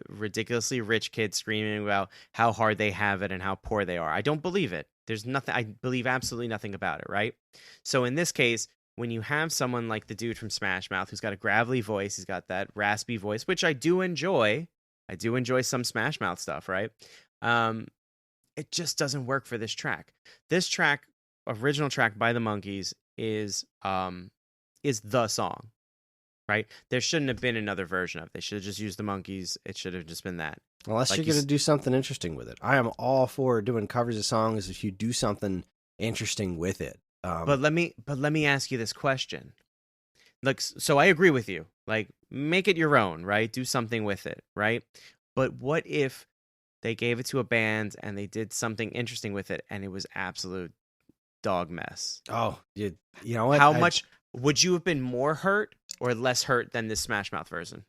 ridiculously rich kids screaming about how hard they have it and how poor they are. I don't believe it. There's nothing, I believe absolutely nothing about it, right? So in this case, when you have someone like the dude from Smash Mouth who's got a gravelly voice, he's got that raspy voice, which I do enjoy. I do enjoy some Smash Mouth stuff, right? It just doesn't work for this track. This track, original track by the Monkees, is the song, right? There shouldn't have been another version of it. They should have just used the Monkees. It should have just been that. Unless you're going to do something interesting with it. I am all for doing covers of songs if you do something interesting with it. But let me ask you this question. Like, so I agree with you. Like, make it your own, right? Do something with it, right? But what if they gave it to a band and they did something interesting with it and it was absolute dog mess? Oh, you know what? How much would you have been more hurt or less hurt than this Smash Mouth version?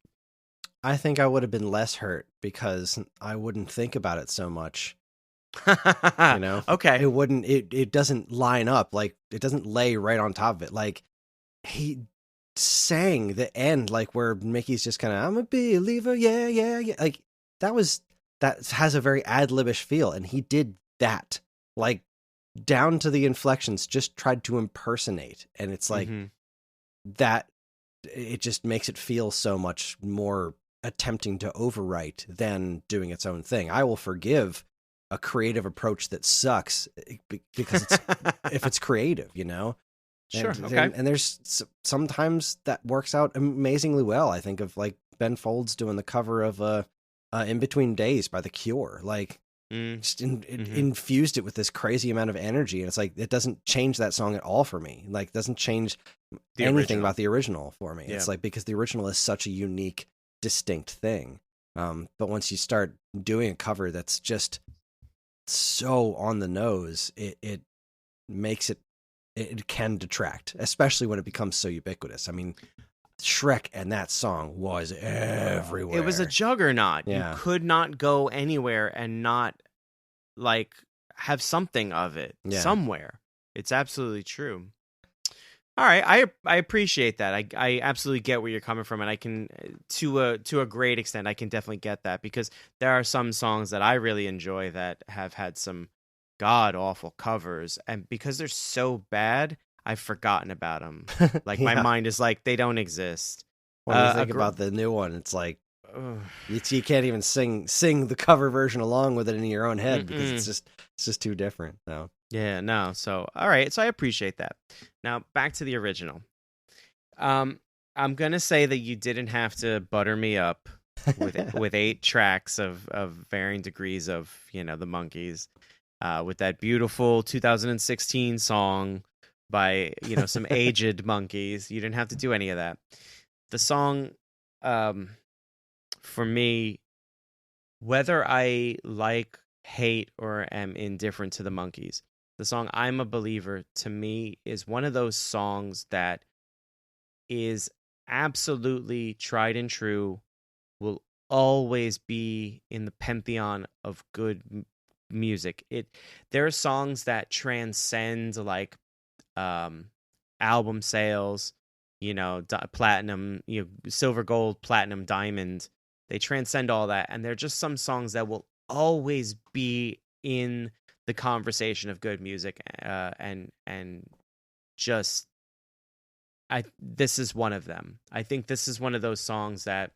I think I would have been less hurt because I wouldn't think about it so much. Okay. It wouldn't. It doesn't line up. Like, it doesn't lay right on top of it. Like, he sang the end, like where Mickey's just kind of, I'm a believer, yeah. Like, that has a very ad-libish feel, and he did that, like, down to the inflections, just tried to impersonate, and it's like that. It just makes it feel so much more attempting to overwrite than doing its own thing. I will forgive a creative approach that sucks because if it's creative, Sure. Okay. And there's sometimes that works out amazingly well. I think of like Ben Folds doing the cover of In Between Days by The Cure. Like, just infused it with this crazy amount of energy, and it's like it doesn't change that song at all for me. Like, it doesn't change anything about the original for me. Yeah. It's like, because the original is such a unique, distinct thing. But once you start doing a cover that's just so on the nose, it makes it can detract, especially when it becomes so ubiquitous. I mean, Shrek and that song was everywhere. It was a juggernaut. Yeah. You could not go anywhere and not like have something of it somewhere. It's absolutely true. All right, I appreciate that. I absolutely get where you're coming from, and I can to a great extent I can definitely get that, because there are some songs that I really enjoy that have had some god awful covers, and because they're so bad, I've forgotten about them. Like, my mind is like, they don't exist. When you think about the new one, it's like you can't even sing the cover version along with it in your own head because it's just too different. No. Yeah, no. So, all right. So I appreciate that. Now, back to the original. I'm going to say that you didn't have to butter me up with 8 tracks of varying degrees of, the Monkees, with that beautiful 2016 song by, some aged Monkees. You didn't have to do any of that. The song, for me, whether I like, hate, or am indifferent to the Monkees, the song I'm a Believer, to me, is one of those songs that is absolutely tried and true, will always be in the pantheon of good music. There are songs that transcend, like, album sales, platinum, silver, gold, platinum, diamond. They transcend all that, and they're just some songs that will always be in the conversation of good music, and just this is one of them. I think this is one of those songs that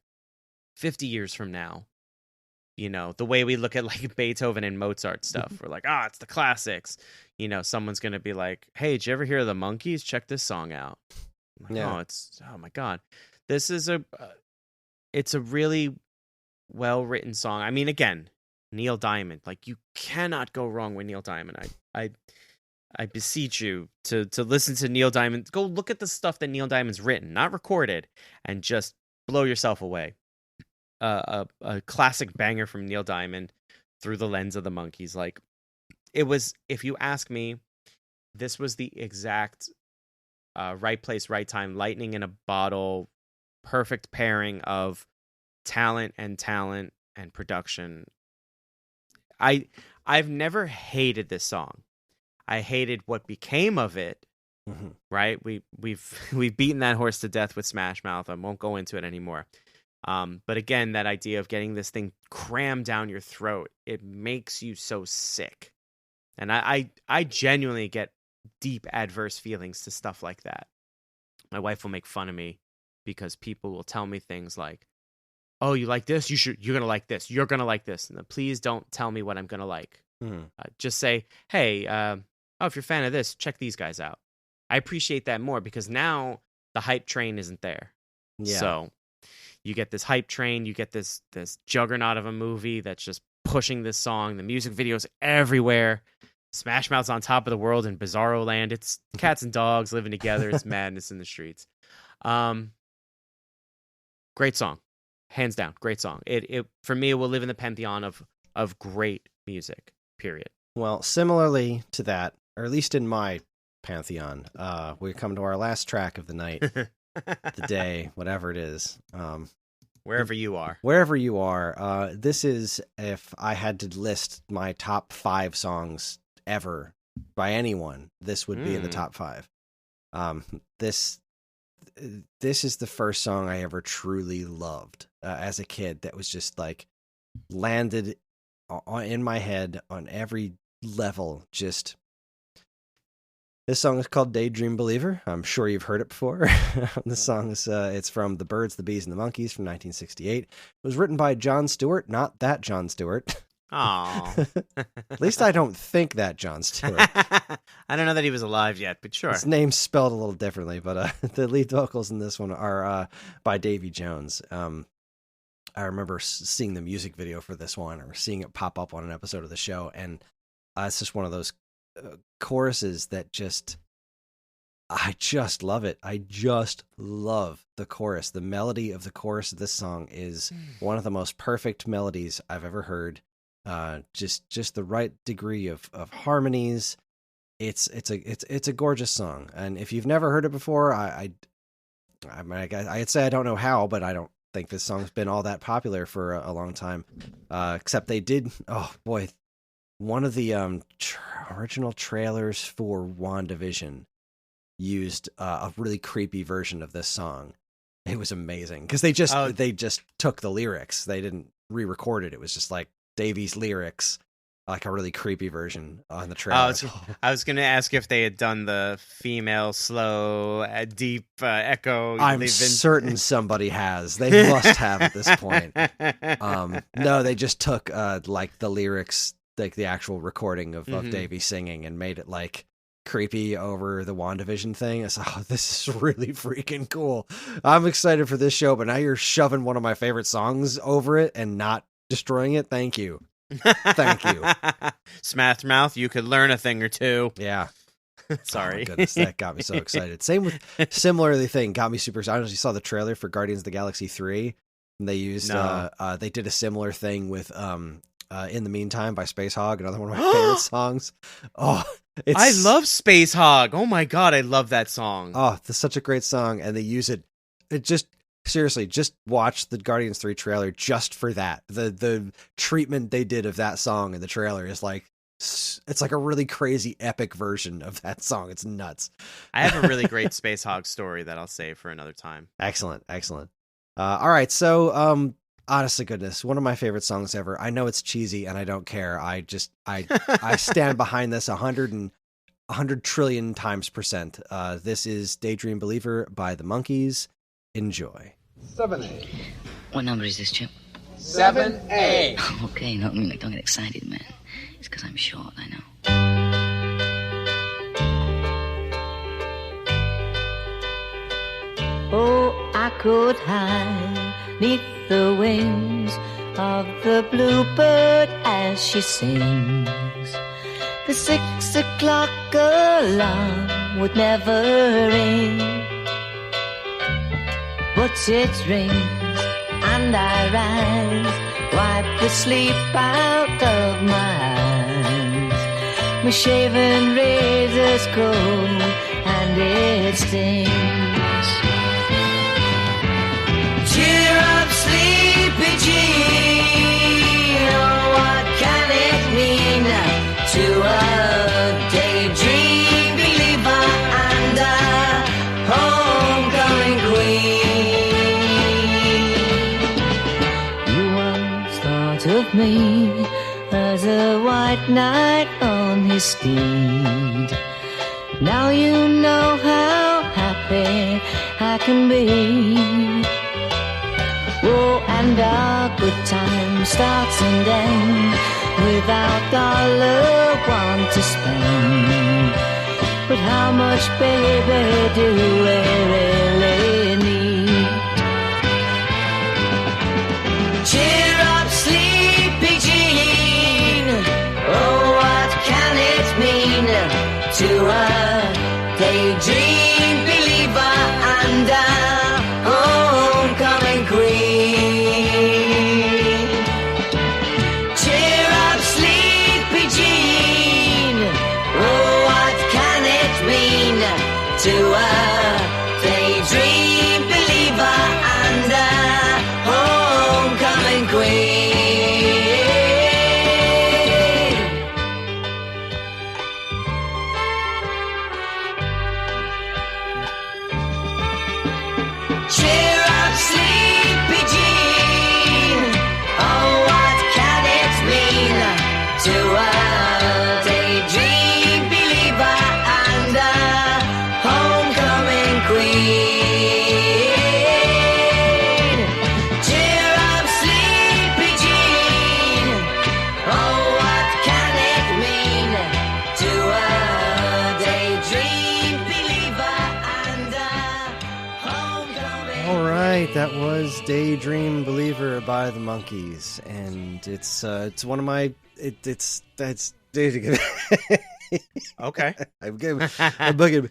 50 years from now, the way we look at like Beethoven and Mozart stuff, we're like, it's the classics. Someone's gonna be like, hey, did you ever hear of the Monkees? Check this song out. Like, yeah. Oh my god, this is it's a really well written song. I mean, again, Neil Diamond, like, you cannot go wrong with Neil Diamond. I beseech you to listen to Neil Diamond. Go look at the stuff that Neil Diamond's written, not recorded, and just blow yourself away. A classic banger from Neil Diamond through the lens of the Monkees. Like, it was, if you ask me, this was the exact right place, right time, lightning in a bottle, perfect pairing of talent and production. I I've never hated this song. I hated what became of it. Mm-hmm. Right? We've beaten that horse to death with Smash Mouth. I won't go into it anymore. But again, that idea of getting this thing crammed down your throat, it makes you so sick. And I genuinely get deep adverse feelings to stuff like that. My wife will make fun of me because people will tell me things like, "Oh, you like this? You're gonna like this. You're gonna like this." And then please don't tell me what I'm gonna like. Just say, "Hey, if you're a fan of this, check these guys out." I appreciate that more because now the hype train isn't there. Yeah. So you get this hype train, you get this juggernaut of a movie that's just pushing this song. The music videos everywhere. Smash Mouth's on top of the world in Bizarro Land. It's cats and dogs living together. It's madness in the streets. Great song, hands down. Great song. It for me, it will live in the pantheon of great music. Period. Well, similarly to that, or at least in my pantheon, we come to our last track of the night, the day, whatever it is. Wherever you are. Wherever you are. This is, if I had to list my top 5 songs ever by anyone, this would be in the top 5. This is the first song I ever truly loved as a kid that was just like landed in my head on every level. Just this song is called Daydream Believer. I'm sure you've heard it before. The song is it's from The Birds, the Bees, and the Monkees from 1968. It was written by Jon Stewart, not that Jon Stewart. Oh. At least I don't think that Jon Stewart. I don't know that he was alive yet, but sure. His name's spelled a little differently, but the lead vocals in this one are by Davy Jones. I remember seeing the music video for this one, or seeing it pop up on an episode of the show, and it's just one of those choruses that I just love it. I just love the chorus. The melody of the chorus of this song is one of the most perfect melodies I've ever heard. Just the right degree of harmonies. It's a gorgeous song, and if you've never heard it before, I'd say I don't know how, but I don't think this song's been all that popular for a long time. Except they did. Oh boy, one of the original trailers for WandaVision used a really creepy version of this song. It was amazing because they just took the lyrics. They didn't re-record it. It was just like Davy's lyrics, like a really creepy version on the trailer. I was going to ask if they had done the female slow, deep echo. I'm certain somebody has. They must have at this point. No, they just took like the lyrics, like the actual recording of Davy singing, and made it like creepy over the WandaVision thing. I said, this is really freaking cool. I'm excited for this show, but now you're shoving one of my favorite songs over it and not destroying it. Thank you. Thank you. Smash Mouth, you could learn a thing or two. Yeah. Sorry. Oh my goodness, that got me so excited. Same with similarly thing, got me super excited. I don't know if you saw the trailer for Guardians of the Galaxy 3. And they used they did a similar thing with In the Meantime by Space Hog, another one of my favorite songs. Oh, I love Space Hog. Oh my god, I love that song. Oh, that's such a great song, and they use it. It just seriously, just watch the Guardians 3 trailer just for that. The treatment they did of that song in the trailer is like, it's like a really crazy epic version of that song. It's nuts. I have a really great Space Hog story that I'll save for another time. Excellent. All right, so honest to goodness, one of my favorite songs ever. I know it's cheesy and I don't care. I stand behind this 100 trillion times percent. This is Daydream Believer by the Monkees. Enjoy. 7A. What number is this, Chip? 7A. Okay, no, don't get excited, man. It's because I'm short, I know. Oh, I could hide neath the wings of the bluebird as she sings. The 6 o'clock alarm would never ring, but it rings and I rise, wipe the sleep out of my eyes. My shaven razor's cold and it stings. Cheer up, sleepy Jean, oh, what can it mean? night on his steed. Now you know how happy I can be. Oh, and our good time starts and ends without our loved one to spend. But how much, baby, do we really need? Cheer up, sleepy Jean. Oh, what can it mean to a daydream believer and a homecoming queen? Cheer up, sleepy Jean. Oh, what can it mean to a daydream believer and a homecoming queen? Cheer up, sleepy Jean. Oh, what can it mean to a daydream believer and a homecoming queen? Cheer up, sleepy Jean. Oh, what can it mean to a daydream believer and a homecoming? All right, that was "Daydream Believer" by the Monkees, and it's one of my it's Okay. I'm good. I'm bugging.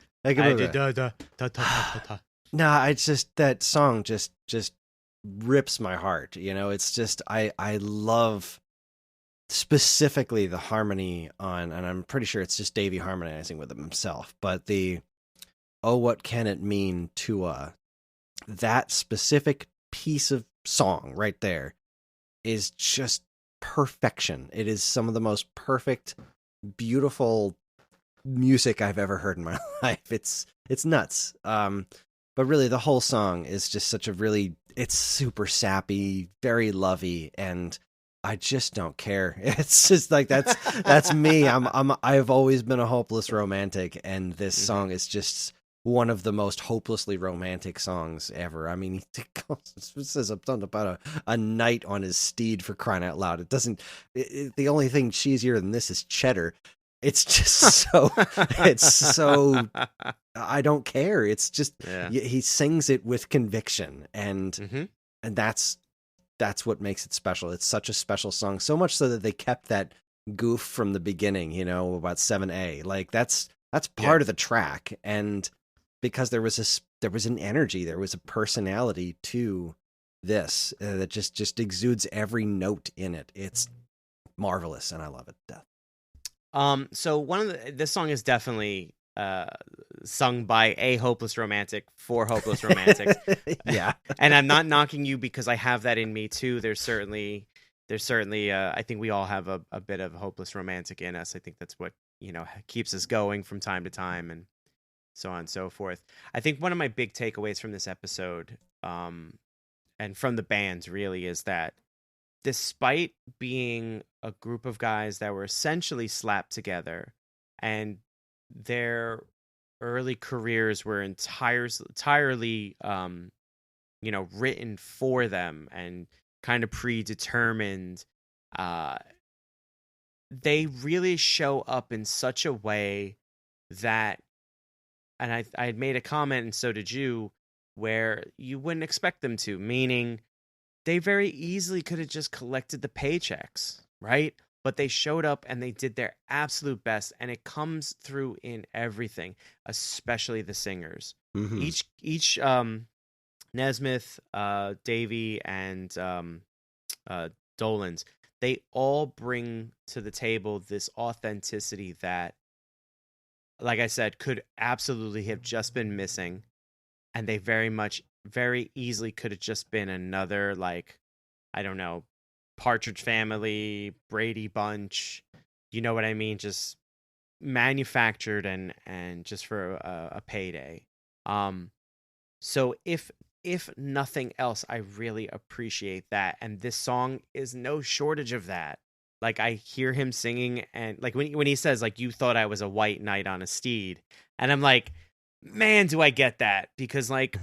No, it's just that song just rips my heart. You know, it's just I love specifically the harmony on, and I'm pretty sure it's just Davey harmonizing with himself. But the "Oh, what can it mean to that specific piece of song right there is just perfection. It is some of the most perfect, beautiful music I've ever heard in my life. It's nuts. But really the whole song is just such a really, it's super sappy, very lovey, and I just don't care. It's just like that's me. I've always been a hopeless romantic, and this song is just one of the most hopelessly romantic songs ever. I mean, it says something about a knight on his steed, for crying out loud. It doesn't. The only thing cheesier than this is cheddar. It's just it's so. I don't care. It's just he sings it with conviction, and that's what makes it special. It's such a special song, so much so that they kept that goof from the beginning. You know, about 7A. Like that's part of the track, and because there was an energy, there was a personality to this that just exudes every note in it. It's marvelous, and I love it to death. So this song is definitely sung by a hopeless romantic for hopeless romantics. Yeah. And I'm not knocking you because I have that in me too. There's certainly I think we all have a bit of hopeless romantic in us. I think that's what, keeps us going from time to time, and so on and so forth. I think one of my big takeaways from this episode, and from the bands really, is that despite being a group of guys that were essentially slapped together, and their early careers were entirely written for them and kind of predetermined, they really show up in such a way that, and I had made a comment, and so did you, where you wouldn't expect them to, meaning they very easily could have just collected the paychecks, right? But they showed up and they did their absolute best, and it comes through in everything, especially the singers. Mm-hmm. Each Nesmith, Davey, and Dolan's, they all bring to the table this authenticity that, like I said, could absolutely have just been missing, and they very easily could have just been another, like, I don't know, Partridge Family, Brady Bunch, you know what I mean? Just manufactured and just for a payday. So if nothing else, I really appreciate that, and this song is no shortage of that. Like I hear him singing, and like when he says like, "You thought I was a white knight on a steed," and I'm like, man, do I get that? Because like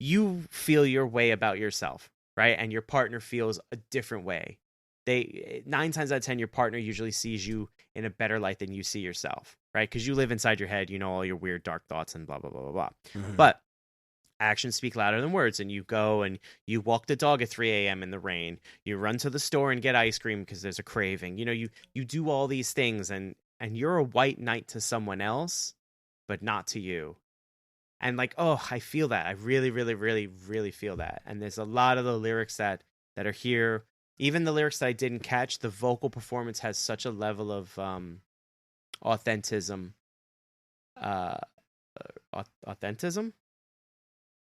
you feel your way about yourself, right? And your partner feels a different way. 9 times out of 10, your partner usually sees you in a better light than you see yourself, right? Because you live inside your head, all your weird dark thoughts and blah blah blah blah blah. But actions speak louder than words, and you go and you walk the dog at 3 a.m. in the rain. You run to the store and get ice cream because there's a craving. You do all these things, and you're a white knight to someone else, but not to you. And like, oh, I feel that. I really, really, really, really feel that. And there's a lot of the lyrics that are here. Even the lyrics that I didn't catch, the vocal performance has such a level of authentism. Authentism?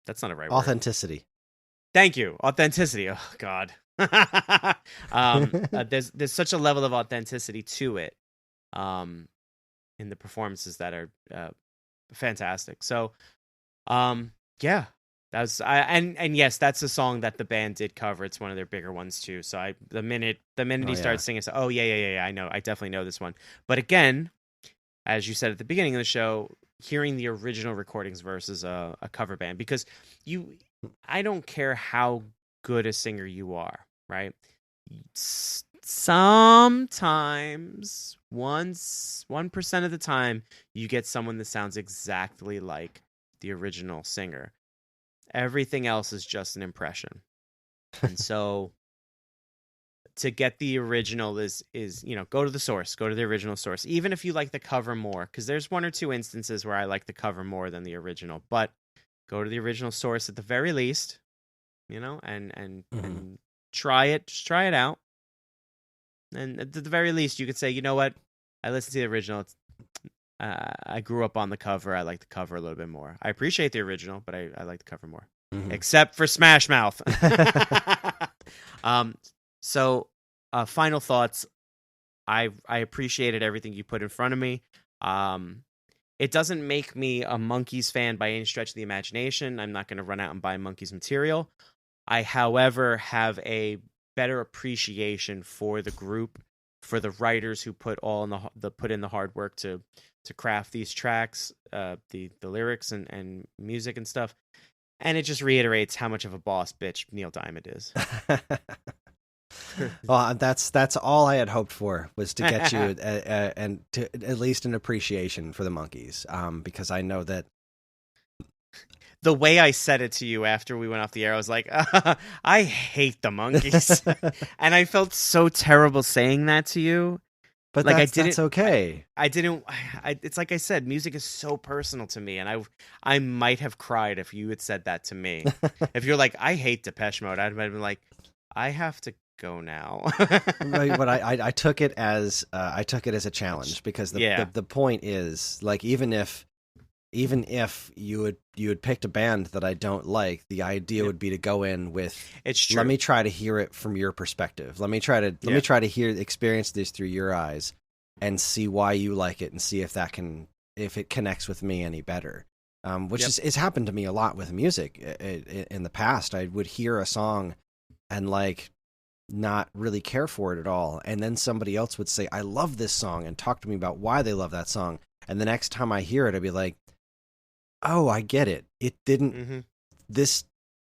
That's not a right word. Authenticity. Thank you. Authenticity. Oh, God. There's such a level of authenticity to it in the performances that are fantastic. So, yeah. And yes, that's a song that the band did cover. It's one of their bigger ones too. So the minute he starts singing, so yeah, I know, I definitely know this one. But again, as you said at the beginning of the show, hearing the original recordings versus a cover band, because I don't care how good a singer you are, right? Sometimes 1% of the time you get someone that sounds exactly like the original singer. Everything else is just an impression. And so to get the original is go to the source, go to the original source. Even if you like the cover more, because there's 1 or 2 instances where I like the cover more than the original, but go to the original source at the very least, and try it. Just try it out. And at the very least, you could say, you know what? I listened to the original. I grew up on the cover. I like the cover a little bit more. I appreciate the original, but I like the cover more. Except for Smash Mouth. So, final thoughts. I appreciated everything you put in front of me. It doesn't make me a Monkees fan by any stretch of the imagination. I'm not going to run out and buy Monkees material. I, however, have a better appreciation for the group, for the writers who put in the hard work to craft these tracks, the lyrics and music and stuff. And it just reiterates how much of a boss bitch Neil Diamond is. Well, that's all I had hoped for, was to get you and to at least an appreciation for the Monkees, because I know that the way I said it to you after we went off the air, I was like, I hate the Monkees. And I felt so terrible saying that to you. But like, that's okay. I didn't. It's like I said, music is so personal to me, and I might have cried if you had said that to me. If you're like, I hate Depeche Mode, I'd have been like, I have to go now. Right, but I took it as a challenge, because the point is, like, even if you had picked a band that I don't like, the idea would be to go in with, it's true. Let me try to hear it from your perspective. Let me try to experience this through your eyes and see why you like it, and see if it connects with me any better. Which is happened to me a lot with music in the past. I would hear a song and like not really care for it at all, and then somebody else would say, I love this song, and talk to me about why they love that song. And the next time I hear it, I'd be like, oh, I get it. It didn't. This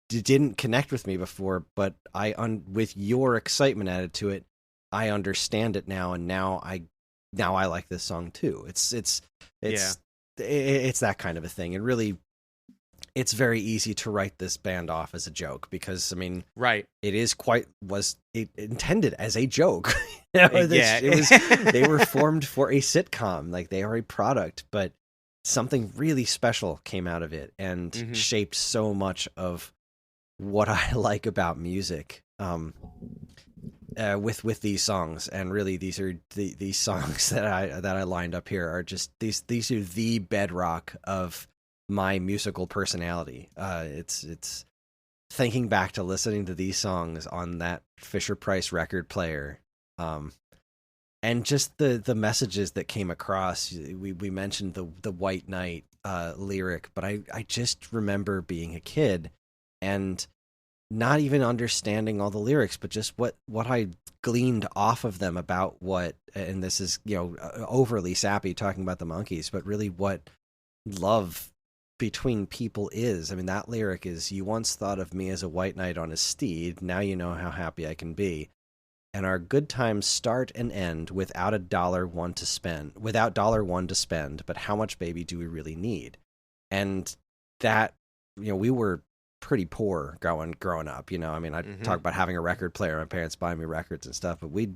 didn't connect with me before, but with your excitement added to it, I understand it now, and now I like this song too. It's that kind of a thing, and really, it's very easy to write this band off as a joke, because right, was intended as a joke. They were formed for a sitcom, like they are a product, but something really special came out of it and shaped so much of what I like about music. With these songs, and really these are these songs that I lined up here are just these are the bedrock of my musical personality. It's thinking back to listening to these songs on that Fisher-Price record player, and just the messages that came across. We mentioned the White Knight lyric, but I just remember being a kid and not even understanding all the lyrics, but just what I gleaned off of them about what, and this is, overly sappy talking about the Monkees, but really what love between people is. I mean, that lyric is, "You once thought of me as a white knight on a steed, now you know how happy I can be. And our good times start and end without $1 to spend, but how much, baby, do we really need?" And that, we were pretty poor growing up, I mean, I talk about having a record player, my parents buying me records and stuff, but we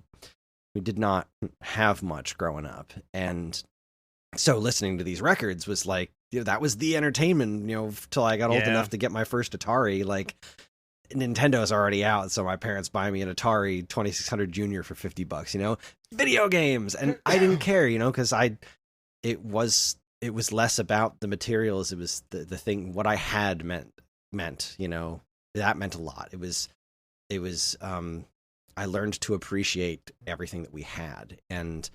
did not have much growing up. And so listening to these records was like, that was the entertainment, till I got old enough to get my first Atari. Like, Nintendo's already out, so my parents buy me an Atari 2600 Junior for $50, video games. And I didn't care, because it was less about the materials. It was the thing, what I had meant, that meant a lot. It was, I learned to appreciate everything that we had. And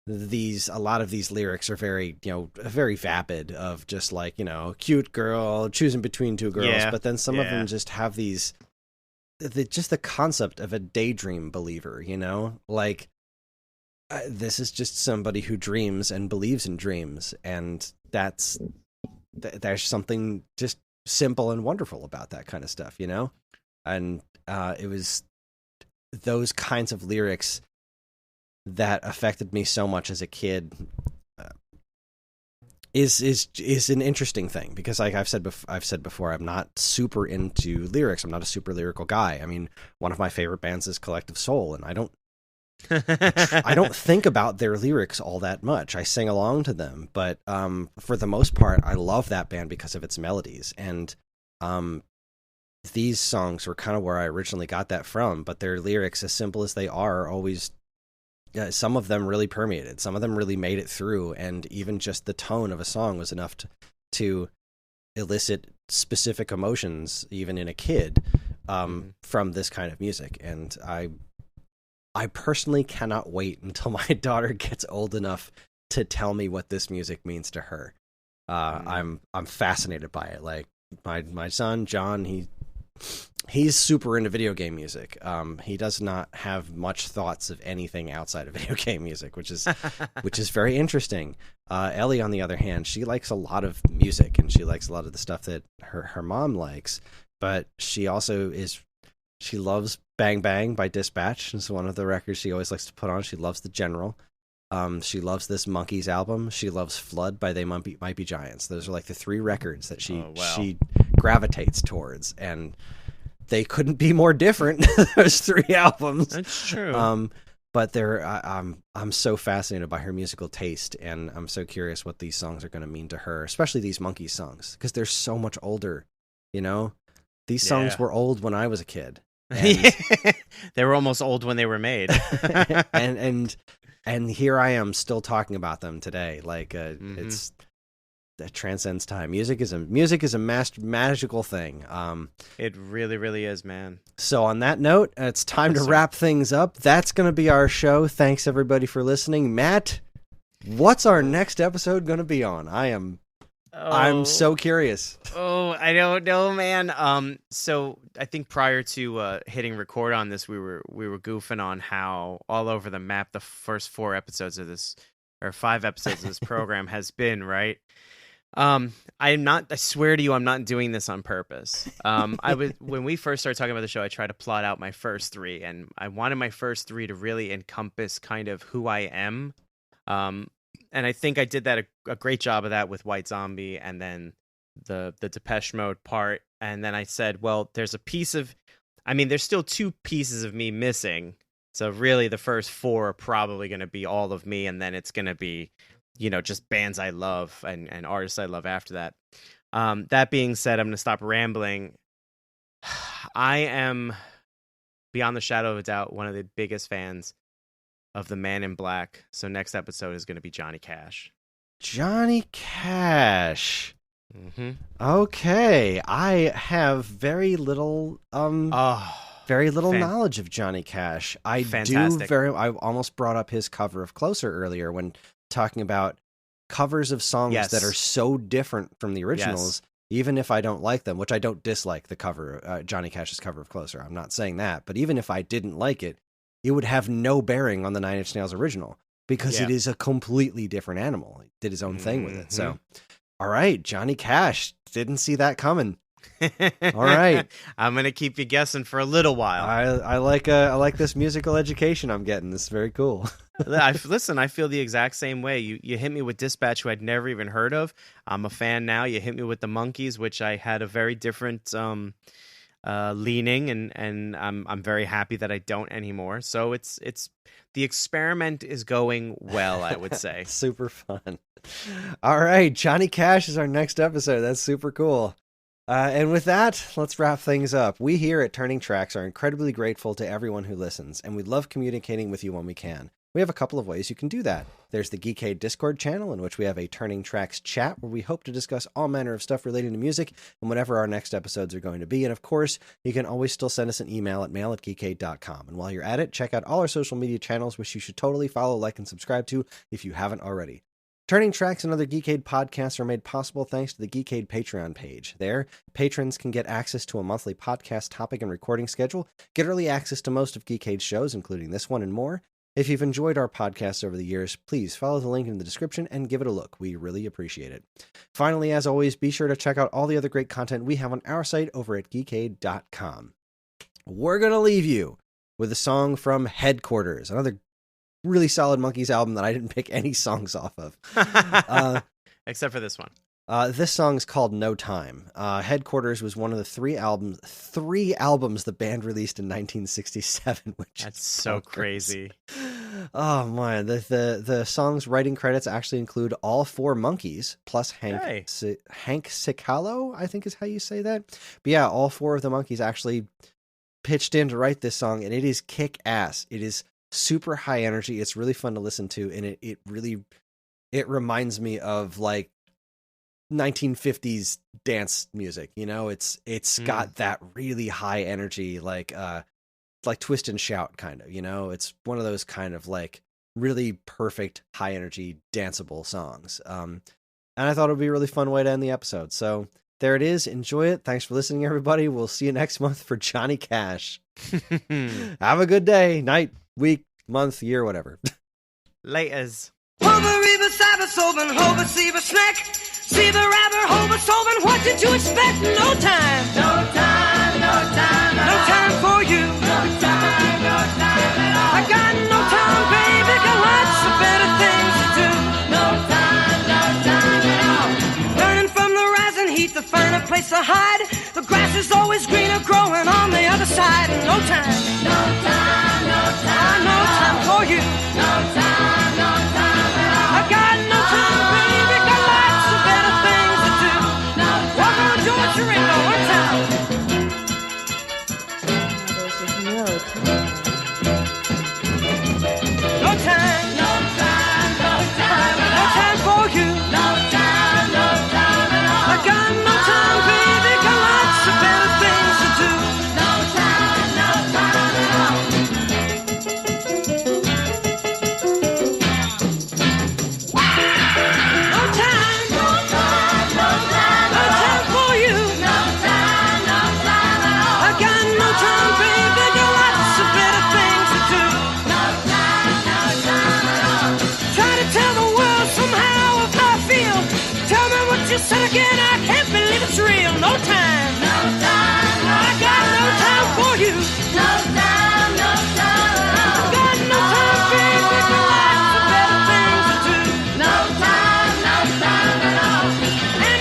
a lot of these lyrics are very, very vapid, of just like, cute girl choosing between two girls. Yeah. But then some of them just have these, just the concept of a daydream believer, like, this is just somebody who dreams and believes in dreams. And there's something just simple and wonderful about that kind of stuff, and it was those kinds of lyrics that affected me so much as a kid. Is an interesting thing, because like I've said before, I'm not super into lyrics. I'm not a super lyrical guy. I mean, one of my favorite bands is Collective Soul, and I don't think about their lyrics all that much. I sing along to them, but for the most part, I love that band because of its melodies. And these songs were kind of where I originally got that from. But their lyrics, as simple as they are always, some of them really permeated. Some of them really made it through, and even just the tone of a song was enough to elicit specific emotions, even in a kid, from this kind of music. And I personally cannot wait until my daughter gets old enough to tell me what this music means to her. I'm fascinated by it. Like my son John, he's super into video game music. He does not have much thoughts of anything outside of video game music, which is very interesting. Ellie, on the other hand, she likes a lot of music, and she likes a lot of the stuff that her mom likes, but she also she loves Bang Bang by Dispatch. It's one of the records she always likes to put on. She loves The General. She loves this Monkees album. She loves Flood by They Might Be Giants. Those are like the 3 records that she gravitates towards, and they couldn't be more different. Those 3 albums. That's true. But I'm so fascinated by her musical taste, and I'm so curious what these songs are going to mean to her, especially these Monkees songs, because they're so much older. These songs were old when I was a kid. They were almost old when they were made. and here I am still talking about them today. Like that transcends time. Music is a magical thing. It really, really is, man. So on that note, it's time to wrap things up. That's going to be our show. Thanks everybody for listening. Matt, what's our next episode going to be on? I'm so curious. Oh, I don't know, man. So I think prior to hitting record on this, we were goofing on how all over the map the first 4 episodes of this, or 5 episodes of this program has been, right? I swear to you, I'm not doing this on purpose. When we first started talking about the show, I tried to plot out my first 3, and I wanted my first 3 to really encompass kind of who I am. And I think I did that a great job of that with White Zombie, and then the Depeche Mode part. And then I said, well, there's still 2 pieces of me missing. So really the first 4 are probably going to be all of me. And then it's going to be, just bands I love and artists I love after that. That being said, I'm going to stop rambling. I am, beyond the shadow of a doubt, one of the biggest fans of the Man in Black. So next episode is going to be Johnny Cash. Johnny Cash. Mm-hmm. Okay, I have very little knowledge of Johnny Cash. I almost brought up his cover of Closer earlier when talking about covers of songs that are so different from the originals. even if I don't like them, which I don't dislike the cover, Johnny Cash's cover of Closer. I'm not saying that, but even if I didn't like it, it would have no bearing on the Nine Inch Nails original because it is a completely different animal. He did his own thing with it. So, all right, Johnny Cash, didn't see that coming. All right, I'm gonna keep you guessing for a little while. I like this musical education I'm getting. This is very cool. Listen, I feel the exact same way. You hit me with Dispatch, who I'd never even heard of. I'm a fan now. You hit me with the Monkees, which I had a very different leaning, and I'm very happy that I don't anymore. So it's the experiment is going well, I would say. Super fun. All right, Johnny Cash is our next episode. That's super cool. And with that, let's wrap things up. We here at Turning Tracks are incredibly grateful to everyone who listens, and we love communicating with you when we can. We have a couple of ways you can do that. There's the Geekade Discord channel, in which we have a Turning Tracks chat where we hope to discuss all manner of stuff relating to music and whatever our next episodes are going to be. And of course, you can always still send us an email at mail@geekade.com. And while you're at it, check out all our social media channels, which you should totally follow, like, and subscribe to if you haven't already. Turning Tracks and other Geekade podcasts are made possible thanks to the Geekade Patreon page. There, patrons can get access to a monthly podcast topic and recording schedule, get early access to most of Geekade's shows, including this one and more. If you've enjoyed our podcast over the years, please follow the link in the description and give it a look. We really appreciate it. Finally, as always, be sure to check out all the other great content we have on our site over at geekade.com. We're going to leave you with a song from Headquarters, another really solid Monkees album that I didn't pick any songs off of. Except for this one. This song is called No Time. Headquarters was one of the three albums the band released in 1967, which that's so crazy. Oh man, the song's writing credits actually include all four Monkees plus Hank Sicalo, I think is how you say that. But yeah, all four of the Monkees actually pitched in to write this song, and it is kick ass. It is super high energy. It's really fun to listen to, and it reminds me of like 1950s dance music. You know, it's got that really high energy, like Twist and Shout kind of, you know. It's one of those kind of like really perfect high energy danceable songs. And I thought it would be a really fun way to end the episode. So there it is. Enjoy it. Thanks for listening, everybody. We'll see you next month for Johnny Cash. Have a good day, night, week, month, year, whatever. Laters. See the rapper, Homer Solvin, what did you expect? No time. No time, no time. No time for you. No time, no time at all. I got no time, baby, got lots of better things to do. No time at all. Learning from the rising heat to find a place to hide. The grass is always greener growing on the other side. No time. No time, no time. No time for you. No time, no time at all. I got no time, baby, got lots of better things to do. No time. Walk on George Ringo, one time. No time. No time, no time at all. No time for you. No time, no time at all. I got no time, baby, got lots of better things to do. No time, no time at all. No time, no time, no time, no time for you. No time, no time at all. I got no time, baby, got lots of better things to do. No time, no time at all. Try to tell the world somehow of how I feel. Tell me what you said again, I can't believe it's real. No time, no time, no I got no time for you. No time, no time at all. I got no time, baby, got lots of better things to do. No time, no time at all. And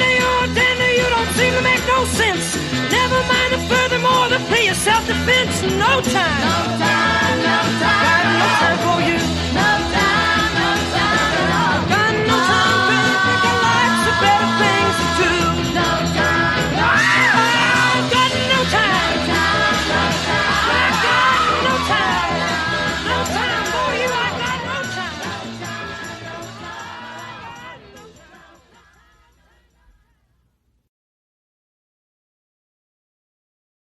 you don't seem to make no sense. Never mind the furthermore, the plea of self-defense. No time, no time, no time.